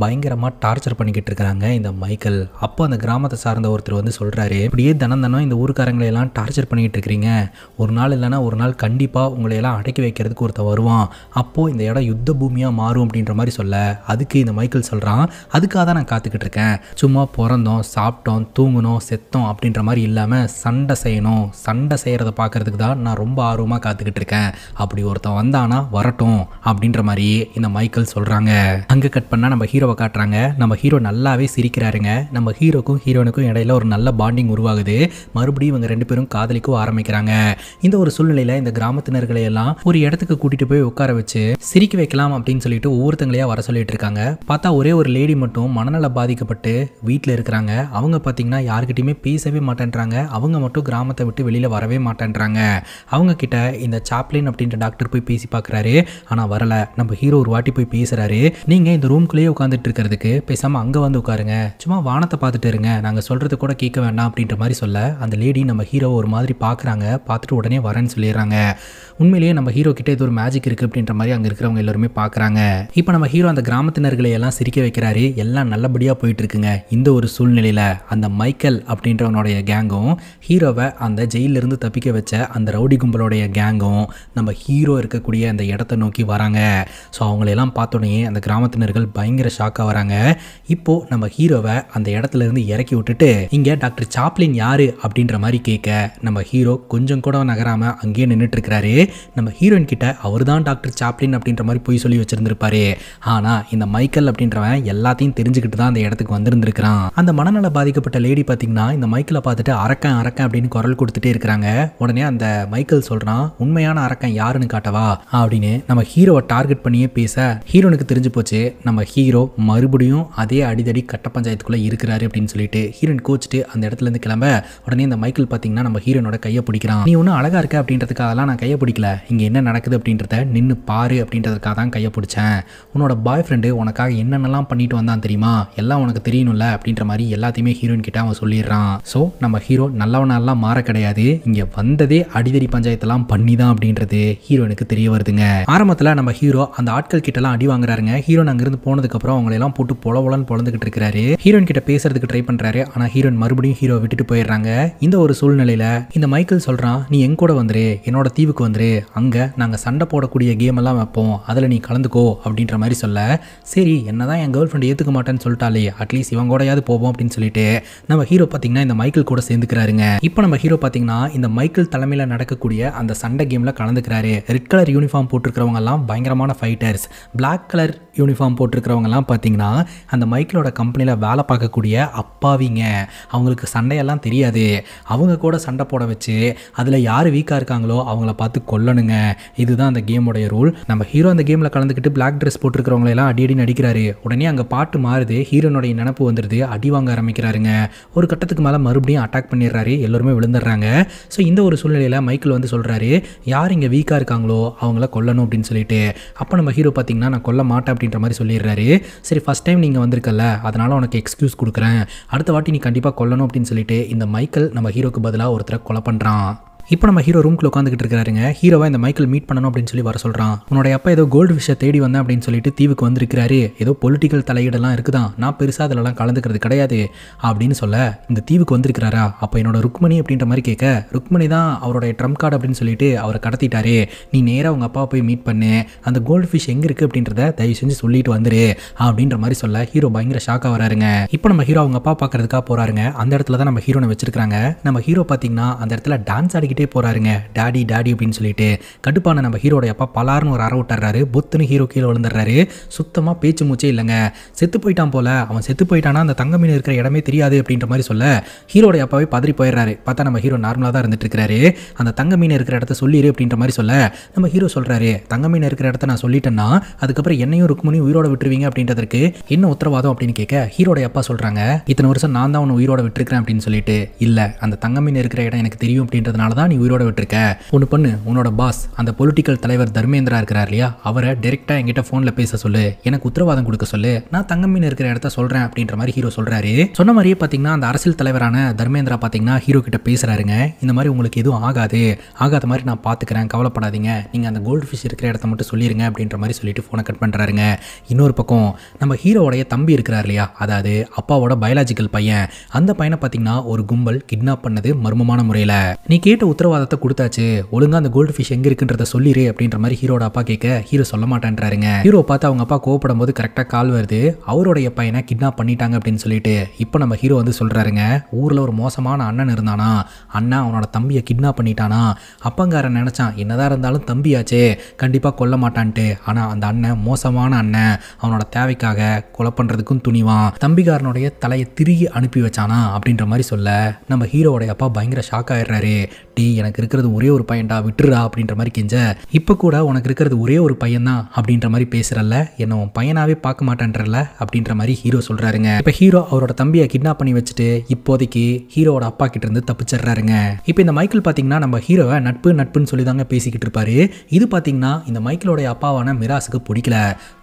பயங்கரமாக டார்ச்சர் பண்ணிக்கிட்டு இருக்காங்க இந்த மைக்கேல். அப்போ அந்த கிராமத்தை சார்ந்த ஒருத்தர் வந்து சொல்கிறாரு, இப்படியே தினம் இந்த ஊருக்காரங்களை எல்லாம் டார்ச்சர் பண்ணிக்கிட்டு இருக்கிறீங்க, ஒரு நாள் இல்லைனா ஒரு நாள் கண்டிப்பாக உங்களை எல்லாம் அடக்கி வைக்கிறதுக்கு ஒருத்தர் வருவான், அப்போது இந்த இடம் யுத்த பூமியாக மாறும் அப்படின்ற மாதிரி சொல்ல, அதுக்கு இந்த மைக்கேல் சொல்கிறான், அதுக்காக தான் நான் காத்துக்கிட்டு இருக்கேன், சும்மா பிறந்தோம் சாப்பிட்டோம் தூங்கணும் செத்தோம் அப்படின்ற மாதிரி இல்லாமல் சண்டை செய்யணும், சண்டை செய்கிறத பார்க்கறதுக்கு தான் நான் ரொம்ப ஆர்வமாக காத்துக்கிட்டு இருக்கேன், அப்படி ஒருத்தன் வந்தானா வரட்டும் அப்படின்ற மாதிரி இந்த மைக்கேல் சொல்கிறாங்க. அங்கே கட் பண்ணால் நம்ம ஹீரோவை காட்டுறாங்க. நம்ம ஹீரோ நல்லாவே சிரிக்கிறாருங்க. நம்ம ஹீரோக்கும் ஹீரோனுக்கும் இடையில ஒரு நல்ல பாண்டிங் உருவாகுது. மறுபடியும் இவங்க ரெண்டு பேரும் காதலிக்கும் ஆரம்பிக்கிறாங்க. இந்த ஒரு சூழ்நிலையில இந்த கிராமத்தினர்களை எல்லாம் ஒரு இடத்துக்கு கூட்டிட்டு போய் உட்கார வச்சு சிரிக்க வைக்கலாம் அப்படின்னு சொல்லிட்டு ஒவ்வொருத்தங்களையா வர சொல்லிட்டு இருக்காங்க. பார்த்தா ஒரே ஒரு லேடி மட்டும் மனநல பாதிக்கப்பட்டு வீட்டில் இருக்கிறாங்க. அவங்க பார்த்தீங்கன்னா யாருக்கிட்டையுமே பேசவே மாட்டேன்றாங்க. அவங்க மட்டும் கிராமத்தை விட்டு வெளியில வரவே மாட்டேன்றாங்க. அவங்க கிட்ட இந்த சாப்ளின் அப்படின்ற டாக்டர் போய் பேசி பார்க்குறாரு. ஆனால் வரல. நம்ம ஹீரோ ஒரு வாட்டி போய் பேசுறாரு. நீங்க இந்த ரூம்குள்ளேயே உட்காந்துட்டு இருக்கிறதுக்கு பேசாம அங்க வந்து உட்காருங்க, சும்மா வானத்தை பார்த்துட்டு இருங்க, நாங்க சொல்றது கூட கேட்க வேண்டாம் அப்படின்ற மாதிரி சொல்ல, அந்த லேடி நம்ம ஹீரோ ஒரு மாதிரி பாக்குறாங்க. பார்த்துட்டு உடனே வரேன்னு சொல்லிடுறாங்க. உண்மையிலேயே நம்ம ஹீரோ கிட்ட இது ஒரு மேஜிக் இருக்கு அப்படின்ற மாதிரி அங்க இருக்கிறவங்க எல்லாருமே பாக்குறாங்க. இப்போ நம்ம ஹீரோ அந்த கிராமத்தினர்களை எல்லாம் சிரிக்க வைக்கிறாரு. எல்லாம் நல்லபடியா போயிட்டு இருக்குங்க. இந்த ஒரு சூழ்நிலையில அந்த மைக்கேல் அப்படின்றவனுடைய கேங்கும் ஹீரோவை அந்த ஜெயில இருந்து தப்பிக்க வச்ச அந்த ரவுடி கும்பலோடைய கேங்கும் நம்ம ஹீரோ இருக்கக்கூடிய அந்த இடத்தை நோக்கி வராங்க. ஸோ அவங்களெல்லாம் பார்த்தோன்னே அந்த கிராமத்தினர்கள் பயங்கர ஷாக்காக வராங்க. இப்போ நம்ம ஹீரோவை அந்த இடத்துல இருந்து இறக்கி விட்டுட்டு இங்க டாக்டர் சாப்ளின் யாரு அப்படின்ற மாதிரி கேட்க, நம்ம ஹீரோ கொஞ்சம் கூட நகராம அங்கேயே நின்றுட்டு இருக்கிறாரு. நம்ம ஹீரோயின் கிட்ட அவர் தான் டாக்டர் சாப்ளின் அப்படின்ற மாதிரி போய் சொல்லி வச்சிருந்திருப்பாரு. ஆனா இந்த மைக்கேல் அப்படின்றவன் எல்லாத்தையும் தெரிஞ்சுக்கிட்டு தான் அந்த இடத்துக்கு வந்திருந்திருக்கிறான். அந்த மனநல பாதிக்கப்பட்ட லேடி பாத்தீங்கன்னா இந்த மைக்கேலை பார்த்துட்டு அரக்கன் அரக்கன் அப்படின்னு குரல் கொடுத்துட்டே இருக்கிறாங்க. உடனே அந்த மைக்கேல் சொல்றான், உண்மையான அரக்கன் யாருன்னு காட்டவா அப்படின்னு நம்ம ஹீரோவை டார்கெட் பண்ணியே பேச, ஹீரோனுக்கு தெரிஞ்சு போச்சு நம்ம ஹீரோ மறுபடியும் அதே அடிதடி கட்ட பஞ்சாயத்துக்குள்ளே இருக்கிறாரு அப்படின்னு சொல்லிட்டு ஹீரோயின் கோச்சிட்டு அந்த இடத்துல இருந்து கிளம்ப உடனே இந்த மைக்கேல் பார்த்தீங்கன்னா நம்ம ஹீரோனோட கையை பிடிக்கிறான். நீ ஒன்றும் அழகா இருக்க அப்படின்றதுக்காகலாம் நான் கையை பிடிக்கல, இங்கே என்ன நடக்குது அப்படின்றத நின்று பாரு அப்படின்றதுக்காக தான் கையை பிடிச்சேன். உன்னோட பாய் ஃப்ரெண்டு உனக்காக என்னென்னலாம் பண்ணிட்டு வந்தான் தெரியுமா, எல்லாம் உனக்கு தெரியணும்ல அப்படின்ற மாதிரி எல்லாத்தையுமே ஹீரோயின் கிட்ட அவன் சொல்லிடுறான். ஸோ நம்ம ஹீரோ நல்லவனெல்லாம் மாற கிடையாது, இங்கே வந்ததே அடிதடி பஞ்சாயத்தெல்லாம் பண்ணி தான் அப்படின்றது ஹீரோனுக்கு தெரிய வருதுங்க. ஆரம்பத்தில் நம்ம ஹீரோ அந்த ஆட்கள் கிட்டலாம் அடி வாங்குறாருங்க. ஹீரோன் அங்கிருந்து போனதுக்கப்புறம் அவங்களெல்லாம் போட்டு பொலவலன்னு பொழந்துக்கிட்டு இருக்கிறாரு. ஹீரோயின் கிட்ட பேசுறதுக்கு ட்ரை பண்றாரு. ஆனால் ஹீரோயின் மறுபடியும் ஹீரோ விட்டுட்டு போயிடுறாங்க. இந்த ஒரு சூழ்நிலையில இந்த மைக்கேல் சொல்றான், நீ என் கூட வந்துரு, என்னோட தீவுக்கு வந்துரு, அங்க நாங்க சண்டை போடக்கூடிய கேம் எல்லாம் வைப்போம், அதுல நீ கலந்துக்கோ அப்படின்ற மாதிரி சொல்ல, சரி என்னதான் என் கேர்ள் ஃப்ரெண்ட் ஏத்துக்க மாட்டேன்னு சொல்லிட்டாலே அட்லீஸ்ட் இவங்க கூடயாவது போவோம் அப்படின்னு சொல்லிட்டு நம்ம ஹீரோ பாத்தீங்கன்னா இந்த மைக்கேல் கூட சேர்ந்துக்கிறாருங்க. இப்போ நம்ம ஹீரோ பாத்தீங்கன்னா இந்த மைக்கேல் தலைமையில நடக்கக்கூடிய அந்த சண்டை கேம்ல கலந்துக்கிறாரு. ரெட் கலர் யூனிஃபார்ம் போட்டிருக்கிறவங்க எல்லாம் பயங்கரமான ஃபைட்டர்ஸ், பிளாக் கலர் யூனிஃபார்ம் போட்டிருக்கிறவங்க எல்லாம் பார்த்தீங்கன்னா அந்த மைக்கேலோட கம்பெனியில் வேலை பார்க்கக்கூடிய அப்பாவிங்க. அவங்களுக்கு சண்டையெல்லாம் தெரியாது. அவங்க கூட சண்டை போட வச்சு அதில் யார் வீக்காக இருக்காங்களோ அவங்கள பார்த்து கொல்லணுங்க. இதுதான் அந்த கேமோடைய ரூல். நம்ம ஹீரோ அந்த கேமில் கலந்துக்கிட்டு பிளாக் ட்ரெஸ் போட்டிருக்கிறவங்களெல்லாம் அடி நடிக்கிறாரு. உடனே அங்கே பாட்டு மாறுது, ஹீரோனுடைய நினப்பு வந்துடுது, அடி வாங்க ஆரம்பிக்கிறாருங்க. ஒரு கட்டத்துக்கு மேலே மறுபடியும் அட்டாக் பண்ணிடுறாரு, எல்லோருமே விழுந்துடுறாங்க. ஸோ இந்த ஒரு சூழ்நிலையில் மைக்கேல் வந்து சொல்கிறாரு, யார் இங்கே வீக்காக இருக்காங்களோ அவங்கள கொல்லணும் அப்படின்னு சொல்லிட்டு. அப்போ நம்ம ஹீரோ பார்த்தீங்கன்னா நான் கொல்ல மாட்டேன் அப்படின்ற மாதிரி சொல்லிடுறாரு. சரி ஃபர்ஸ்ட் டைம் நீங்கள் வந்திருக்கல, அதனால உனக்கு எக்ஸ்கியூஸ் கொடுக்குறேன், அடுத்த வாட்டி நீ கண்டிப்பாக கொல்லணும் அப்படின்னு சொல்லிட்டு இந்த மைக்கேல் நம்ம ஹீரோக்கு பதிலாக ஒருத்தரை கொலை பண்ணுறான். இப்போ நம்ம ஹீரோ ரூம்குள்ள உட்காந்துக்கிட்டு இருக்காருங்க. ஹீரோவை இந்த மைக்கேல் மீட் பண்ணணும் அப்படின்னு சொல்லி வர சொல்கிறான். உன்னோட அப்பா ஏதோ கோல்டு ஃபிஷ்ஷை தேடி வந்தேன் அப்படின்னு சொல்லிட்டு தீவுக்கு வந்திருக்கிறாரு, ஏதோ பொலிட்டிக்கல் தலையீடெல்லாம் இருக்குதான், நான் பெருசாக அதிலலாம் கலந்துக்கிறது கிடையாது அப்படின்னு சொல்ல, இந்த தீவுக்கு வந்திருக்கிறாரா, அப்போ என்னோட ருக்மணி அப்படின்ற மாதிரி கேட்க, ருக்மணி தான் அவருடைய ட்ரம்ப் கார்டு அப்படின்னு சொல்லிட்டு அவரை கடத்திட்டாரு, நீ நேராக உங்கள் அப்பாவை போய் மீட் பண்ணு, அந்த கோல்டு ஃபிஷ் எங்கே இருக்குது அப்படின்றத தயவு செஞ்சு சொல்லிட்டு வந்துரு அப்படின்ற மாதிரி சொல்ல ஹீரோ பயங்கர ஷாக்காக வராருங்க. இப்போ நம்ம ஹீரோ அவங்க அப்பா பார்க்கறதுக்காக போகிறாருங்க. அந்த இடத்துல தான் நம்ம ஹீரோனை வச்சிருக்காங்க. நம்ம ஹீரோ பார்த்தீங்கன்னா அந்த இடத்துல டான்ஸ் ஆடிக்கிட்டே போறாருங்க, டாடி டாடி அப்படின்னு சொல்லிட்டு. கடுப்பான நம்ம ஹீரோட அப்பா பலார்னு ஒரு அற விட்டுறாரு, பொத்துன்னு ஹீரோ கீழே விழுந்துடுறாரு. சுத்தமாக பேச்சு மூச்சே இல்லைங்க. செத்து போயிட்டான் போல, அவன் செத்து போயிட்டானா அந்த தங்க மீன் இருக்கிற இடமே தெரியாது அப்படின்ற மாதிரி சொல்ல ஹீரோட அப்பாவே பதறி போயிடுறாரு. பார்த்தா நம்ம ஹீரோ நார்மலாக தான் இருந்துட்டு இருக்காரு. அந்த தங்க மீன் இருக்கிற இடத்த சொல்லிடு அப்படின்ற மாதிரி சொல்ல நம்ம ஹீரோ சொல்றாரு, தங்க மீன் இருக்கிற இடத்த நான் சொல்லிட்டேன்னா அதுக்கப்புறம் என்னையும் ருக்மணியும் உயிரோட விட்டுருவீங்க அப்படின்றதுக்கு என்ன உத்தரவாதம் அப்படின்னு கேட்க ஹீரோட அப்பா சொல்றாங்க, இத்தனை வருஷம் நான் தான் உன்னை உயிரோட விட்டுருக்கிறேன் அப்படின்னு சொல்லிட்டு. இல்ல, அந்த தங்க மீன் இருக்கிற இடம் எனக்கு தெரியும் அப்படின்றதுனால தான் நீ உயிரோட விட்டுருக்க. ஒன்று பண்ணு, உன்னோட பாஸ் அந்த பொலிட்டிக்கல் தலைவர் தர்மேந்திரா இருக்கிறார் இல்லையா, அவரை டைரக்டா என்கிட்ட போன்ல பேச சொல்லு, எனக்கு உத்தரவாதம் கொடுக்க சொல்லு, நான் தங்க மீன் இருக்கிற இடத்த சொல்றேன் அப்படின்ற மாதிரி ஹீரோ சொல்றாரு. சொன்ன மாதிரியே பாத்தீங்கன்னா அந்த அரசியல் தலைவரான தர்மேந்திரா பாத்தீங்கன்னா ஹீரோ கிட்ட பேசுறாருங்க. இந்த மாதிரி உங்களுக்கு எதுவும் ஆகாத மாதிரி நான் பாத்துக்கிறேன், கவலைப்படாதீங்க, நீங்க அந்த கோல்டு ஃபிஷ் இருக்கிற இடத்த மட்டும் சொல்லிருங்க அப்படின்ற மாதிரி சொல்லிட்டு போனை கட் பண்றாருங்க. இன்னொரு பக்கம் நம்ம ஹீரோவுடைய தம்பி இருக்கிறார் இல்லையா, அதாவது அப்பாவோட பயாலஜிக்கல் பையன், அந்த பையனை பாத்தீங்கன்னா ஒரு கும்பல் கிட்னாப் பண்ணது மர்மமான முறையில. நீ கேட்ட உத்தரவாதத்தை கொடுத்தாச்சு, ஒழுங்கா அந்த கோல்டு ஃபிஷ் எங்க இருக்குன்றத சொல்லிரு அப்படின்ற மாதிரி ஹீரோட அப்பா கேட்க ஹீரோ சொல்ல மாட்டேன்றாருங்க. ஹீரோ பார்த்து அவங்க அப்பா கோவப்படும் போது கரெக்டா கால் வருது, அவருடைய பையனை கிட்னாப் பண்ணிட்டாங்க அப்படின்னு சொல்லிட்டு. இப்போ நம்ம ஹீரோ வந்து சொல்றாருங்க, ஊர்ல ஒரு மோசமான அண்ணன் இருந்தானா, அண்ணன் அவனோட தம்பியை கிட்னாப் பண்ணிட்டானா, அப்பங்காரன் நினைச்சான் என்னதான் இருந்தாலும் தம்பியாச்சே கண்டிப்பா கொல்ல மாட்டான்ட்டு, ஆனா அந்த அண்ணன் மோசமான அண்ணன், அவனோட தேவைக்காக கொலை பண்றதுக்கும் துணிவான், தம்பிக்காரனுடைய தலையை திருகி அனுப்பி வச்சானா அப்படின்ற மாதிரி சொல்ல நம்ம ஹீரோட அப்பா பயங்கர ஷாக் ஆயிடுறாரு. டீ எனக்கு இருக்கிறது ஒரே ஒரு பையன்டா, விட்டுறா அப்படின்ற மாதிரி கெஞ்ச, இப்போ கூட உனக்கு இருக்கிறது ஒரே ஒரு பையன் தான் அப்படின்ற மாதிரி பேசுறல்ல, என்ன உன் பையனாவே பார்க்க மாட்டேன்றல அப்படின்ற மாதிரி ஹீரோ சொல்றாருங்க. இப்போ ஹீரோ அவரோட தம்பியை கிட்னாப் பண்ணி வச்சுட்டு இப்போதைக்கு ஹீரோட அப்பா கிட்ட இருந்து தப்பிச்சிடுறாருங்க. இப்போ இந்த மைக்கேல் பாத்தீங்கன்னா நம்ம ஹீரோவை நட்புன்னு சொல்லி தாங்க பேசிக்கிட்டு இருப்பாரு. இது பாத்தீங்கன்னா இந்த மைக்கேலோட அப்பாவான மிராஸுக்கு பிடிக்கல,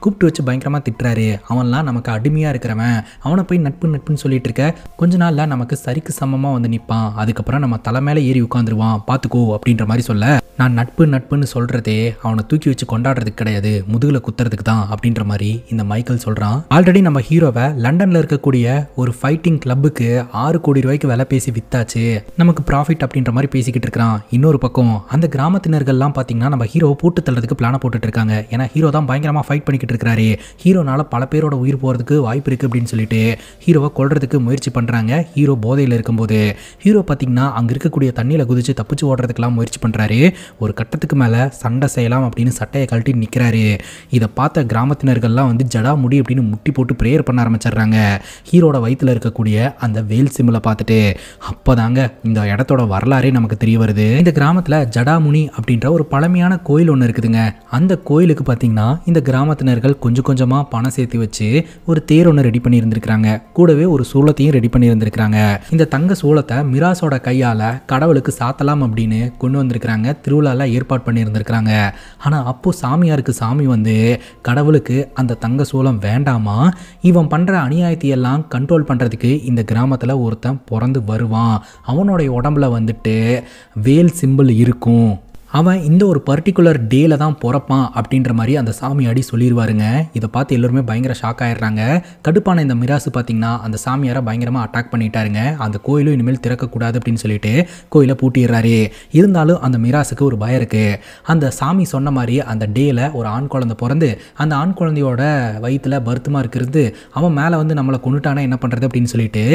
கூப்பிட்டு வச்சு பயங்கரமா திட்டுறாரு. அவன்லாம் நமக்கு அடிமையா இருக்கிறவன், அவனை போய் நட்புன்னு சொல்லிட்டு இருக்க, கொஞ்ச நாள்ல நமக்கு சரிக்கு சமமா வந்து நிற்பான், அதுக்கப்புறம் நம்ம தலை மேலே ஏறி உட்காந்துருவான் பார்த்துக்கோ அப்படின்ற மாதிரி சொல்ல, நான் நட்புன்னு சொல்றதே அவனை தூக்கி வச்சு கொண்டாடுறதுக்கு கிடையாது, முதுகுல குத்துறதுக்கு தான் அப்படின்ற மாதிரி இந்த மைக்கேல் சொல்றான். ஆல்ரெடி நம்ம ஹீரோவை லண்டன்ல இருக்கக்கூடிய ஒரு ஃபைட்டிங் கிளப்புக்கு 6 கோடி ரூபாய்க்கு விலை பேசி வித்தாச்சு, நமக்கு ப்ராஃபிட் அப்படின்ற மாதிரி பேசிக்கிட்டு இருக்கிறான். இன்னொரு பக்கம் அந்த கிராமத்தினர்கள்லாம் பார்த்தீங்கன்னா நம்ம ஹீரோவை போட்டு தள்ளுறதுக்கு பிளான போட்டுட்டு இருக்காங்க. ஏன்னா ஹீரோ தான் பயங்கரமா ஃபைட் பண்ணிக்கிட்டு இருக்காரு, ஹீரோனால பல பேரோட உயிர் போறதுக்கு வாய்ப்பு இருக்கு அப்படின்னு சொல்லிட்டு ஹீரோவை கொல்றதுக்கு முயற்சி பண்றாங்க. ஹீரோ போதையில் இருக்கும்போது ஹீரோ பார்த்தீங்கன்னா அங்க இருக்கக்கூடிய தண்ணியில குதிச்சு பிடிச்சி தப்பிச்சு ஓடுறதுக்கெல்லாம் முயற்சி பண்ணுறாரு. ஒரு கட்டத்துக்கு மேலே சண்டை செய்யலாம் அப்படின்னு சட்டையை கழட்டி நிற்கிறாரு. இதை பார்த்த கிராமத்தினர்கள்லாம் வந்து ஜடா முடி அப்படின்னு முட்டி போட்டு ப்ரேயர் பண்ண ஆரம்பிச்சிடுறாங்க ஹீரோட வயிற்றில் இருக்கக்கூடிய அந்த வேல் சிம்பிளை பார்த்துட்டு. அப்போதாங்க இந்த இடத்தோட வரலாறே நமக்கு தெரிய வருது. இந்த கிராமத்தில் ஜடாமுனி அப்படின்ற ஒரு பழமையான கோயில் ஒன்று இருக்குதுங்க. அந்த கோயிலுக்கு பார்த்தீங்கன்னா இந்த கிராமத்தினர்கள் கொஞ்சம் கொஞ்சமாக பணம் சேர்த்து வச்சு ஒரு தேர் ஒன்று ரெடி பண்ணி இருந்திருக்கிறாங்க. கூடவே ஒரு சூளத்தையும் ரெடி பண்ணி இருந்திருக்கிறாங்க. இந்த தங்க சூளத்தை மிராஸோட கையால் கடவுளுக்கு சாத்தலாம் அப்படின்னு கொண்டு வந்திருக்கிறாங்க. திருவிழாவில் ஏற்பாடு பண்ணி இருந்திருக்கிறாங்க. ஆனால் அப்போ சாமியாருக்கு சாமி வந்து கடவுளுக்கு அந்த தங்க சூளம் வேண்டாமா, இவன் பண்ணுற அநியாயத்தையெல்லாம் கண்ட்ரோல் பண்ணுறதுக்கு இந்த கிராமத்தில் ஒருத்தன் பிறந்து வருவான், அவனுடைய உடம்புல வந்துட்டு வேல் சிம்பிள் இருக்கும், அவன் இந்த ஒரு பர்டிகுலர் டேல தான் பிறப்பான் அப்படின்ற மாதிரி அந்த சாமியாடி சொல்லிடுவாருங்க. இதை பார்த்து எல்லோருமே பயங்கர ஷாக் ஆயிடுறாங்க. கடுப்பான இந்த மிராசு பார்த்தீங்கன்னா அந்த சாமியாரை பயங்கரமாக அட்டாக் பண்ணிட்டாருங்க. அந்த கோயிலும் இனிமேல் திறக்கக்கூடாது அப்படின்னு சொல்லிட்டு கோயிலை பூட்டிடுறாரு. இருந்தாலும் அந்த மிராசுக்கு ஒரு பயம் இருக்குது. அந்த சாமி சொன்ன மாதிரி அந்த டேல ஒரு ஆண் குழந்தை பிறந்து அந்த ஆண் குழந்தையோட வயிற்றில் பருத்தமாக இருக்கிறது, அவன் மேலே வந்து நம்மளை கொண்டுட்டானா என்ன பண்ணுறது அப்படின்னு சொல்லிட்டு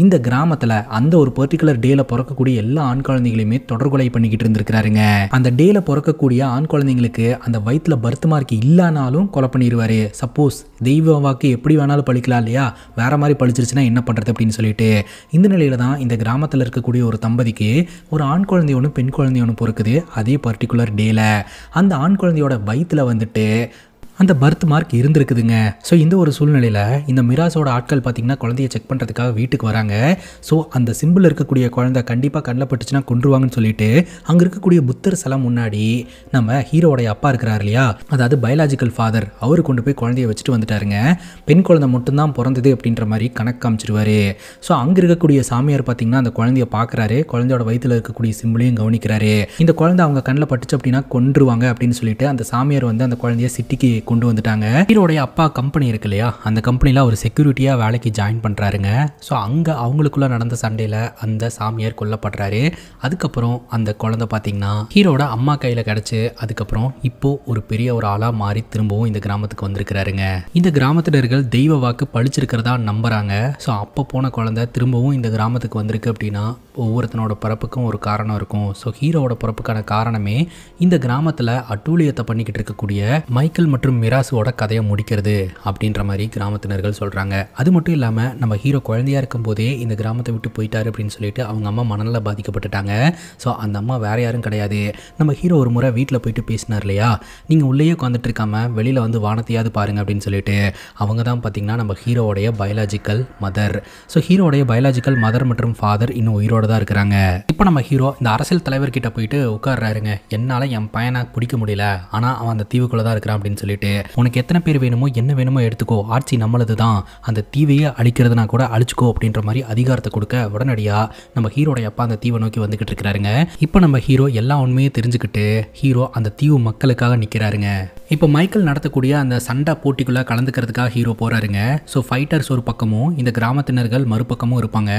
இந்த கிராமத்தில் அந்த ஒரு பர்டிகுலர் டேல பிறக்கக்கூடிய எல்லா ஆண் குழந்தைகளையுமே தொடர்கொலை பண்ணிக்கிட்டு இருந்திருக்கிறாருங்க. அந்த டேல பிறக்கக்கூடிய ஆண் குழந்தைங்களுக்கு அந்த வயிற்றுல பர்த் மார்க் இல்லைனாலும் கொலை பண்ணிடுவாரு. சப்போஸ் தெய்வ வாக்கு எப்படி வேணாலும் பழிக்கலாம் இல்லையா, வேற மாதிரி பழிச்சிருச்சுன்னா என்ன பண்ணுறது அப்படின்னு சொல்லிட்டு இந்த நிலையில தான் இந்த கிராமத்தில் இருக்கக்கூடிய ஒரு தம்பதிக்கு ஒரு ஆண் குழந்தை ஒன்று பெண் குழந்தை ஒன்று பிறக்குது. அதே பர்டிகுலர் டேல அந்த ஆண் குழந்தையோட வயிற்றுல வந்துட்டு அந்த பர்த் மார்க் இருந்திருக்குதுங்க. ஸோ இந்த ஒரு சூழ்நிலையில் இந்த மிராஸோட ஆட்கள் பார்த்திங்கன்னா குழந்தைய செக் பண்ணுறதுக்காக வீட்டுக்கு வராங்க. ஸோ அந்த சிம்பிள் இருக்கக்கூடிய குழந்தை கண்டிப்பாக கண்ணில் பட்டுச்சுன்னா கொண்டுருவாங்கன்னு சொல்லிட்டு அங்கே இருக்கக்கூடிய புத்தர் சிலை முன்னாடி நம்ம ஹீரோடைய அப்பா இருக்கிறார் இல்லையா, அதாவது பயாலஜிக்கல் ஃபாதர், அவர் கொண்டு போய் குழந்தைய வச்சுட்டு வந்துட்டாருங்க. பெண் குழந்தை மட்டும்தான் பிறந்தது அப்படின்ற மாதிரி கணக்கு காமிச்சிருவாரு. ஸோ அங்கே இருக்கக்கூடிய சாமியார் பார்த்திங்கன்னா அந்த குழந்தைய பார்க்குறாரு, குழந்தையோட வயிற்றில் இருக்கக்கூடிய சிம்பிளையும் கவனிக்கிறாரு. இந்த குழந்தை அவங்க கண்ணில் பட்டுச்சு அப்படின்னா கொன்றுவாங்க அப்படின்னு சொல்லிட்டு அந்த சாமியார் வந்து அந்த குழந்தைய சிட்டிக்கு கொண்டு வந்துட்டாங்க. ஹீரோடைய அப்பா கம்பெனி இருக்கு இல்லையா, அந்த கம்பெனியில் ஒரு செக்யூரிட்டியாக வேலைக்கு ஜாயின் பண்ணுறாருங்க. ஸோ அங்கே அவங்களுக்குள்ள நடந்த சண்டையில் அந்த சாமியார் கொல்லப்படுறாரு. அதுக்கப்புறம் அந்த குழந்தை பார்த்தீங்கன்னா ஹீரோட அம்மா கையில் கிடச்சி அதுக்கப்புறம் இப்போ ஒரு பெரிய ஒரு ஆளாக மாறி திரும்பவும் இந்த கிராமத்துக்கு வந்திருக்கிறாருங்க. இந்த கிராமத்தினர்கள் தெய்வ வாக்கு பழிச்சிருக்கிறதா நம்புறாங்க. ஸோ அப்போ போன குழந்தை திரும்பவும் இந்த கிராமத்துக்கு வந்திருக்கு அப்படின்னா ஒவ்வொருத்தனோட பிறப்புக்கும் ஒரு காரணம் இருக்கும். ஸோ ஹீரோவோட பிறப்புக்கான காரணமே இந்த கிராமத்தில் அட்டூழியத்தை பண்ணிக்கிட்டு இருக்கக்கூடிய மைக்கேல் மற்றும் மிராசுவோட கதையை முடிக்கிறது அப்படின்ற மாதிரி கிராமத்தினர்கள் சொல்கிறாங்க. அது மட்டும் இல்லாமல் நம்ம ஹீரோ குழந்தையாக இருக்கும் போதே இந்த கிராமத்தை விட்டு போயிட்டாரு அப்படின்னு சொல்லிட்டு அவங்க அம்மா மனநல பாதிக்கப்பட்டுட்டாங்க. ஸோ அந்த அம்மா வேற யாரும் கிடையாது, நம்ம ஹீரோ ஒரு முறை வீட்டில் போயிட்டு பேசினார் இல்லையா, நீங்கள் உள்ளேயே உட்காந்துட்டு இருக்காம வெளியில் வந்து வானத்தையாவது பாருங்க அப்படின்னு சொல்லிட்டு அவங்க தான் பார்த்தீங்கன்னா நம்ம ஹீரோடைய பயாலஜிக்கல் மதர். ஸோ ஹீரோடைய பயாலஜிக்கல் மதர் மற்றும் ஃபாதர் இன்னும் உயிரோட தான் இருக்கிறாங்க. இப்போ நம்ம ஹீரோ இந்த அரசியல் தலைவர்கிட்ட போயிட்டு உட்கார்றாருங்க. என்னால் என் பையனை பிடிக்க முடியல, ஆனால் அவன் அந்த தீவுக்குள்ளே தான் இருக்கிறான் அப்படின்னு சொல்லிட்டு, உனக்கு எத்தனை பேர் வேணுமோ என்ன வேணுமோ எடுத்துக்கோ, ஆட்சி நம்மளது தான், அந்த தீவையே அழிக்கிறதுனா கூட அழிச்சுக்கோ அப்படின்ற மாதிரி அதிகாரத்தை கொடுக்க உடனடியாக நம்ம ஹீரோடைய அப்பா அந்த தீவை நோக்கி வந்துகிட்டு இருக்கிறாருங்க. இப்போ நம்ம ஹீரோ எல்லா உண்மையும் தெரிஞ்சுக்கிட்டு ஹீரோ அந்த தீவு மக்களுக்காக நிற்கிறாருங்க. இப்போ மைக்கேல் நடத்தக்கூடிய அந்த சண்டை போட்டிக்குள்ளே கலந்துக்கிறதுக்காக ஹீரோ போகிறாருங்க. ஸோ ஃபைட்டர்ஸ் ஒரு பக்கமும் இந்த கிராமத்தினர்கள் மறுபக்கமும் இருப்பாங்க.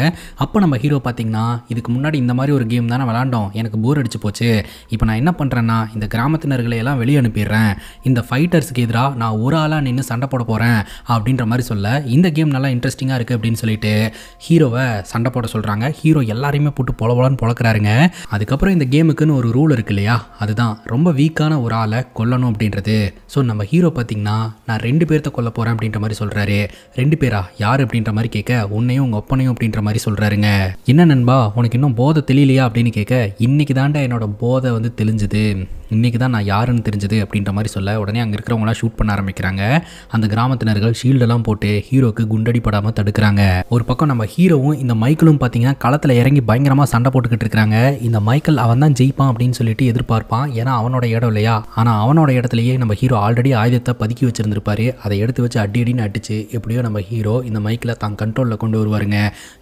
அப்போ நம்ம ஹீரோ பார்த்தீங்கன்னா இதுக்கு முன்னாடி இந்த மாதிரி ஒரு கேம் தானே விளாண்டோம், எனக்கு போர் அடிச்சு போச்சு, இப்போ நான் என்ன பண்ணுறேன்னா இந்த கிராமத்தினர்களை எல்லாம் வெளியே அனுப்பிடுறேன், இந்த ஃபைட்டர்ஸுக்கு எதிராக நான் ஒரு ஆளாக நின்று சண்டை போட போகிறேன் அப்படின்ற மாதிரி சொல்ல இந்த கேம் நல்லா இன்ட்ரெஸ்டிங்காக இருக்குது அப்படின்னு சொல்லிட்டு ஹீரோவை சண்டை போட சொல்கிறாங்க. ஹீரோ எல்லாரையுமே போட்டு பொலவலான்னு பொழக்கிறாருங்க. அதுக்கப்புறம் இந்த கேமுக்குன்னு ஒரு ரூல் இருக்கு இல்லையா, அதுதான் ரொம்ப வீக்கான ஒரு ஆளை கொல்லணும் அப்படின்றது. ஸோ நம்ம ஹீரோ பார்த்தீங்கன்னா நான் 2 பேர்த்த கொல்ல போகிறேன் அப்படின்ற மாதிரி சொல்கிறாரு. 2 பேரா யார் அப்படின்ற மாதிரி கேட்க உன்னையும் உங்கள் ஒப்பனையும் அப்படின்ற மாதிரி சொல்கிறாருங்க. என்ன நண்பா உனக்கு இன்னும் போதை தெரியலையா அப்படின்னு கேட்க, இன்னைக்கு தாண்டா என்னோட போதை வந்து தெளிஞ்சுது, இன்றைக்கி தான் நான் யாருன்னு தெரிஞ்சது அப்படின்ற மாதிரி சொல்ல உடனே அங்கே இருக்கிறவங்களாம் ஷூட் பண்ண ஆரம்பிக்கிறாங்க. அந்த கிராமத்தினர்கள் ஷீல்டெல்லாம் போட்டு ஹீரோக்கு குண்டடி படாமல் தடுக்கிறாங்க. ஒரு பக்கம் நம்ம ஹீரோவும் இந்த மைக்கேலும் பார்த்தீங்கன்னா களத்தில் இறங்கி பயங்கரமாக சண்டை போட்டுக்கிட்டு இருக்கிறாங்க. இந்த மைக்கேல் அவன் தான் ஜெயிப்பான் அப்படின்னு சொல்லிட்டு எதிர்பார்ப்பான், ஏன்னா அவனோட இடம் இல்லையா. ஆனால் அவனோட இடத்துலையே நம்ம ஹீரோ ஆல்ரெடி ஆயுதத்தை பதுக்கி வச்சிருந்திருப்பாரு. அதை எடுத்து வச்சு அடின்னு அடிச்சு எப்படியோ நம்ம ஹீரோ இந்த மைக்கில் தான் கண்ட்ரோலில் கொண்டு வருவாருங்க.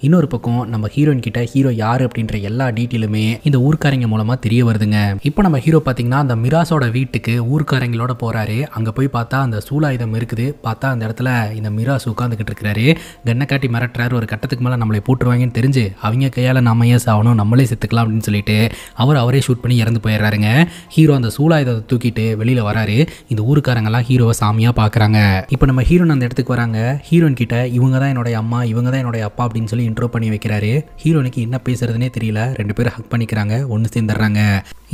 இன்னொரு பக்கம் நம்ம ஹீரோயின் கிட்ட ஹீரோ யார் அப்படின்ற எல்லா டீட்டெயிலுமே இந்த ஊர்க்காரங்க மூலமாக தெரிய வருதுங்க. இப்போ நம்ம ஹீரோ பார்த்தீங்கன்னா பார்த்தீங்கன்னா அந்த மிராஸோட வீட்டுக்கு ஊர்க்காரங்களோட போகிறாரு. அங்கே போய் பார்த்தா அந்த சூலாயுதம் இருக்குது. பார்த்தா அந்த இடத்துல இந்த மிராஸ் உட்காந்துக்கிட்டு இருக்கிறாரு. கண்ணை காட்டி மிரட்டுறாரு. ஒரு கட்டத்துக்கு மேலே நம்மளை போட்டுருவாங்கன்னு தெரிஞ்சு அவங்க கையால் நம்ம ஏன் சாகணும், நம்மளே செத்துக்கலாம் அப்படின்னு சொல்லிட்டு அவரே ஷூட் பண்ணி இறந்து போயிடுறாருங்க. ஹீரோ அந்த சூலாயுதத்தை தூக்கிட்டு வெளியில் வராரு. இந்த ஊருக்காரங்கெல்லாம் ஹீரோவை சாமியாக பார்க்குறாங்க. இப்போ நம்ம ஹீரோன் அந்த இடத்துக்கு வராங்க. ஹீரோயின் கிட்ட இவங்க தான் என்னுடைய அம்மா, இவங்க தான் என்னுடைய அப்பா அப்படின்னு சொல்லி இன்ட்ரோ பண்ணி வைக்கிறாரு. ஹீரோனுக்கு என்ன பேசுறதுனே தெரியல. 2 பேரும் ஹக் பண்ணிக்கிறாங்க, ஒன்று சேர்ந்துடுறாங்க.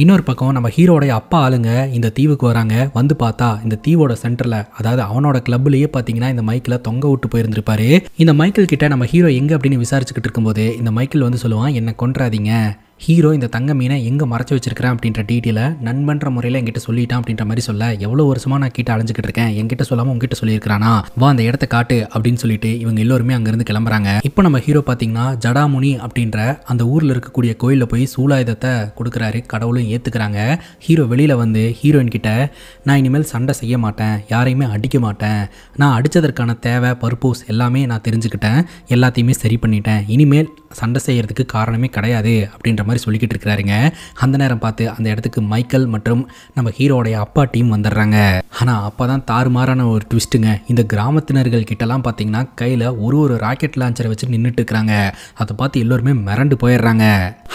இன்னொரு பக்கம் நம்ம ஹீரோடைய அப்பா ஆளுங்க இந்த தீவுக்கு வராங்க. வந்து பார்த்தா இந்த தீவோட சென்டரில், அதாவது அவனோட கிளப்லேயே பார்த்தீங்கன்னா இந்த மைக்கில் தொங்க விட்டு போயிருந்திருப்பாரு. இந்த மைக்கிள் கிட்ட நம்ம ஹீரோ எங்கே அப்படின்னு விசாரிச்சுக்கிட்டு இருக்கும்போது இந்த மைக்கிள் வந்து சொல்லுவான், என்னை கொன்றாதீங்க, ஹீரோ இந்த தங்க மீனை எங்கே மறைச்சி வச்சிருக்கிறேன் அப்படின்ற டீட்டெயிலை நண்பன்ற முறையில் என்கிட்ட சொல்லிட்டான் அப்படின்ற மாதிரி சொல்ல, எவ்வளோ வருஷமாக நான் கிட்ட அலைஞ்சிக்கிட்டு இருக்கேன், என்கிட்ட சொல்லாமல் உங்ககிட்ட சொல்லியிருக்கிறானா, வா அந்த இடத்த காட்டு அப்படின்னு சொல்லிட்டு இவங்க எல்லோருமே அங்கேருந்து கிளம்புறாங்க. இப்போ நம்ம ஹீரோ பார்த்தீங்கன்னா ஜடாமுனி அப்படின்ற அந்த ஊரில் இருக்கக்கூடிய கோயிலில் போய் சூலாயுதத்தை கொடுக்குறாரு. கடவுளும் ஏற்றுக்கிறாங்க. ஹீரோ வெளியில் வந்து ஹீரோயின் கிட்ட, நான் இனிமேல் சண்டை செய்ய மாட்டேன், யாரையுமே அடிக்க மாட்டேன், நான் அடித்ததற்கான தேவை பர்போஸ் எல்லாமே நான் தெரிஞ்சுக்கிட்டேன், எல்லாத்தையுமே சரி பண்ணிட்டேன், இனிமேல் சண்டை செய்யறதுக்கு காரணமே கிடையாது அப்படின்ற மாதிரி சொல்லிக்கிட்டு இருக்கிறாருங்க. அந்த நேரம் பார்த்து அந்த இடத்துக்கு மைக்கேல் மற்றும் நம்ம ஹீரோடைய அப்பா டீம் வந்துடுறாங்க. ஆனால் அப்போ தான் தாறுமாறான ஒரு ட்விஸ்ட்டுங்க. இந்த கிராமத்தினர்கள் கிட்டலாம் பார்த்தீங்கன்னா கையில் ஒரு ராக்கெட் லான்ச்சரை வச்சு நின்றுட்டு இருக்கிறாங்க. அதை பார்த்து எல்லோருமே மிரண்டு போயிடுறாங்க.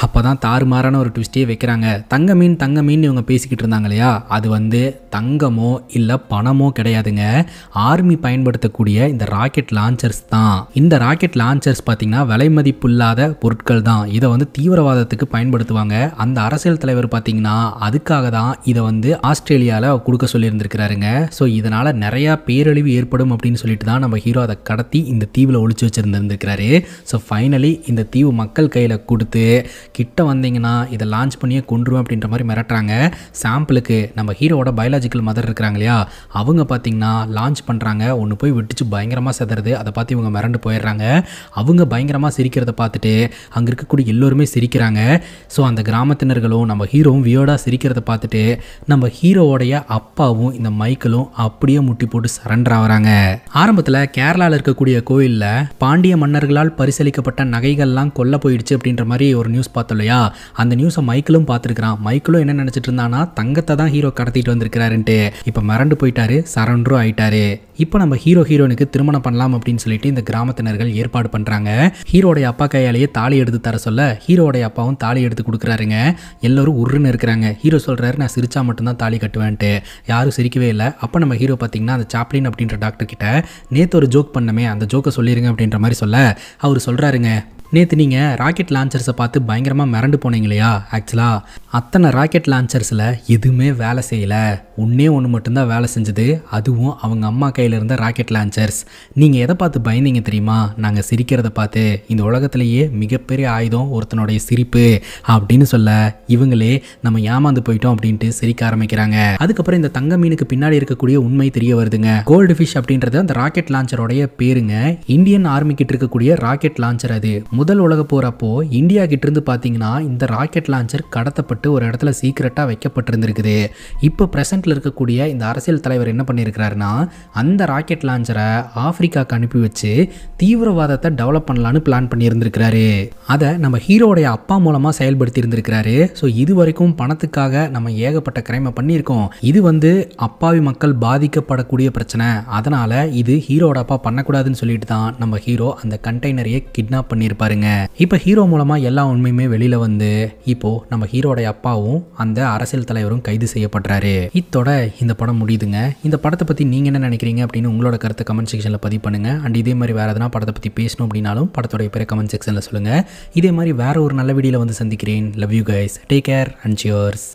அப்போ தான் தாறுமாறான ஒரு ட்விஸ்ட்டே வைக்கிறாங்க. தங்க மீன் இவங்க பேசிக்கிட்டு இருந்தாங்க இல்லையா, அது வந்து தங்கமோ இல்லை பணமோ கிடையாதுங்க, ஆர்மி பயன்படுத்தக்கூடிய இந்த ராக்கெட் லான்ச்சர்ஸ் தான். இந்த ராக்கெட் லான்ச்சர்ஸ் பார்த்தீங்கன்னா விலை மதிப்புள்ள பொருட்கள் தான். இதை வந்து தீவிரவாதத்துக்கு பயன்படுத்துவாங்க. அந்த அரசியல் தலைவர் பார்த்தீங்கன்னா அதுக்காக தான் இதை வந்து ஆஸ்திரேலியாவில் கொடுக்க சொல்லியிருந்திருக்கிறாருங்க. ஸோ இதனால நிறைய பேரழிவு ஏற்படும் அப்படின்னு சொல்லிட்டு தான் நம்ம ஹீரோ அதை கடத்தி இந்த தீவில் ஒளிச்சு வச்சிருந்திருக்கிறாரு. ஸோ ஃபைனலி இந்த தீவு மக்கள் கையில் கொடுத்து, கிட்ட வந்தீங்கன்னா இதை லான்ச் பண்ணியே கொண்டுருவோம் அப்படின்ற மாதிரி மிரட்டுறாங்க. சாம்பிளுக்கு நம்ம ஹீரோவோட பயாலஜிக்கல் மதர் இருக்கிறாங்க இல்லையா, அவங்க பார்த்தீங்கன்னா லான்ச் பண்ணுறாங்க. ஒன்று போய் விட்டுச்சு பயங்கரமாக செதறது. அதை பார்த்து இவங்க மிரண்டு போயிடுறாங்க. அவங்க பயங்கரமாக சிரிக்கிறத பார்த்துட்டு அங்கே இருக்கக்கூடிய எல்லோருமே சிரிக்கிறாங்க. ஸோ அந்த கிராமத்தினர்களும் நம்ம ஹீரோவும் வியோடாக சிரிக்கிறத பார்த்துட்டு நம்ம ஹீரோவோடைய அப்பாவும் இந்த மைக்கேலும் அப்படியே முட்டி போட்டு சரண்டர் ஆகிறாங்க. ஆரம்பத்தில் கேரளாவில் இருக்கக்கூடிய கோயிலில் பாண்டிய மன்னர்களால் பரிசளிக்கப்பட்ட நகைகள்லாம் கொல்ல போயிடுச்சு அப்படின்ற மாதிரி ஒரு நியூஸ் பார்த்தோம் இல்லையா, அந்த நியூஸை மைக்கேலும் பார்த்துருக்கிறான். மைக்கேலும் என்ன நினச்சிட்டு இருந்தானா தங்கத்தை தான் ஹீரோ கடத்திட்டு வந்திருக்கிறாருன்ட்டு. இப்போ மறண்டு போயிட்டாரு, சரண்டரும் ஆயிட்டாரு. இப்போ நம்ம ஹீரோனுக்கு திருமணம் பண்ணலாம் அப்படின்னு சொல்லிட்டு இந்த கிராமத்தினர்கள் ஏற்பாடு பண்ணுறாங்க. ஹீரோடைய அப்பா கையாலேயே தாலி எடுத்து தர சொல்ல ஹீரோடைய அப்பாவும் தாலி எடுத்து கொடுக்குறாருங்க. எல்லோரும் உருன்னு இருக்கிறாங்க. ஹீரோ சொல்கிறாரு, நான் சிரிச்சா மட்டும்தான் தாலி கட்டுவேன்ட்டு. யாரும் சிரிக்கவே இல்லை. அப்போ நம்ம ஹீரோ பார்த்தீங்கன்னா அந்த சாப்ளின் அப்படின்ற டாக்டர் கிட்ட நேற்று ஒரு ஜோக் பண்ணமே, அந்த ஜோக்கை சொல்லிடுங்க அப்படின்ற மாதிரி சொல்ல அவர் சொல்கிறாருங்க, நேற்று நீங்கள் ராக்கெட் லான்ச்சர்ஸை பார்த்து பயங்கரமாக மிரண்டு போனீங்க இல்லையா, ஆக்சுவலாக அத்தனை ராக்கெட் லான்ச்சர்ஸில் எதுவுமே வேலை செய்யலை, ஒன்று மட்டும்தான் வேலை செஞ்சது, அதுவும் அவங்க அம்மா கையில் இருந்த ராக்கெட் லான்ச்சர்ஸ். நீங்கள் எதை பார்த்து பயந்தீங்க தெரியுமா, நாங்கள் சிரிக்கிறத பார்த்து. இந்த உலகத்திலேயே மிகப்பெரிய ஆயுதம் ஒருத்தனுடைய சிரிப்பு அப்படின்னு சொல்ல இவங்களே நம்ம ஏமாந்து போயிட்டோம் அப்படின்ட்டு சிரிக்க ஆரம்பிக்கிறாங்க. அதுக்கப்புறம் இந்த தங்க மீனுக்கு பின்னாடி இருக்கக்கூடிய உண்மை தெரிய வருதுங்க. கோல்டு ஃபிஷ் அப்படின்றது அந்த ராக்கெட் லான்ச்சரோடைய பேருங்க. இந்தியன் ஆர்மி கிட்ட இருக்கக்கூடிய ராக்கெட் லான்ச்சர் அது. முதல் உலக போறப்போ இந்தியா கிட்ட இருந்து பாத்தீங்கன்னா இந்த ராக்கெட் லான்ச்சர் கடத்தப்பட்டு ஒரு இடத்துல சீக்கிரட்டா வைக்கப்பட்டிருந்திருக்குது. இப்போ பிரசன்ட்ல இருக்கக்கூடிய இந்த அரசியல் தலைவர் என்ன பண்ணியிருக்கிறாருன்னா அந்த ராக்கெட் லான்ச்சரை ஆப்பிரிக்காக்கு அனுப்பி வச்சு தீவிரவாதத்தை டெவலப் பண்ணலான்னு பிளான் பண்ணியிருந்திருக்கிறாரு. அதை நம்ம ஹீரோடைய அப்பா மூலமா செயல்படுத்தி இருந்திருக்கிறாரு. ஸோ இது வரைக்கும் பணத்துக்காக நம்ம ஏகப்பட்ட கிரைமை பண்ணியிருக்கோம். இது வந்து அப்பாவி மக்கள் பாதிக்கப்படக்கூடிய பிரச்சனை. அதனால இது ஹீரோட அப்பா பண்ணக்கூடாதுன்னு சொல்லிட்டு தான் நம்ம ஹீரோ அந்த கண்டெய்னரையே கிட்னாப் பண்ணியிருப்பாருங்க. இப்போ ஹீரோ மூலமா எல்லா உண்மையுமே வெளியில வந்து இப்போ நம்ம ஹீரோடைய அப்பாவும் அந்த அரசியல் தலைவரும் கைது செய்யப்படுறாரு. இத்தோட இந்த படம் முடியுதுங்க. இந்த படத்தை பத்தி நீங்க என்ன நினைக்கிறீங்க அப்படின்னு உங்களோட கருத்தை கமெண்ட் செக்ஷன்ல பதிவு பண்ணுங்க. அண்ட் இதே மாதிரி வேற எதனா படத்தை பத்தி பேசணும் அப்படின்னாலும் படத்தோட பேரை கமெண்ட் செக்ஷன்ல சொல்லுங்க. இதே மாதிரி வேற ஒரு நல்ல வீடியோல வந்து சந்திக்கிறேன். Love you guys. Take care and cheers.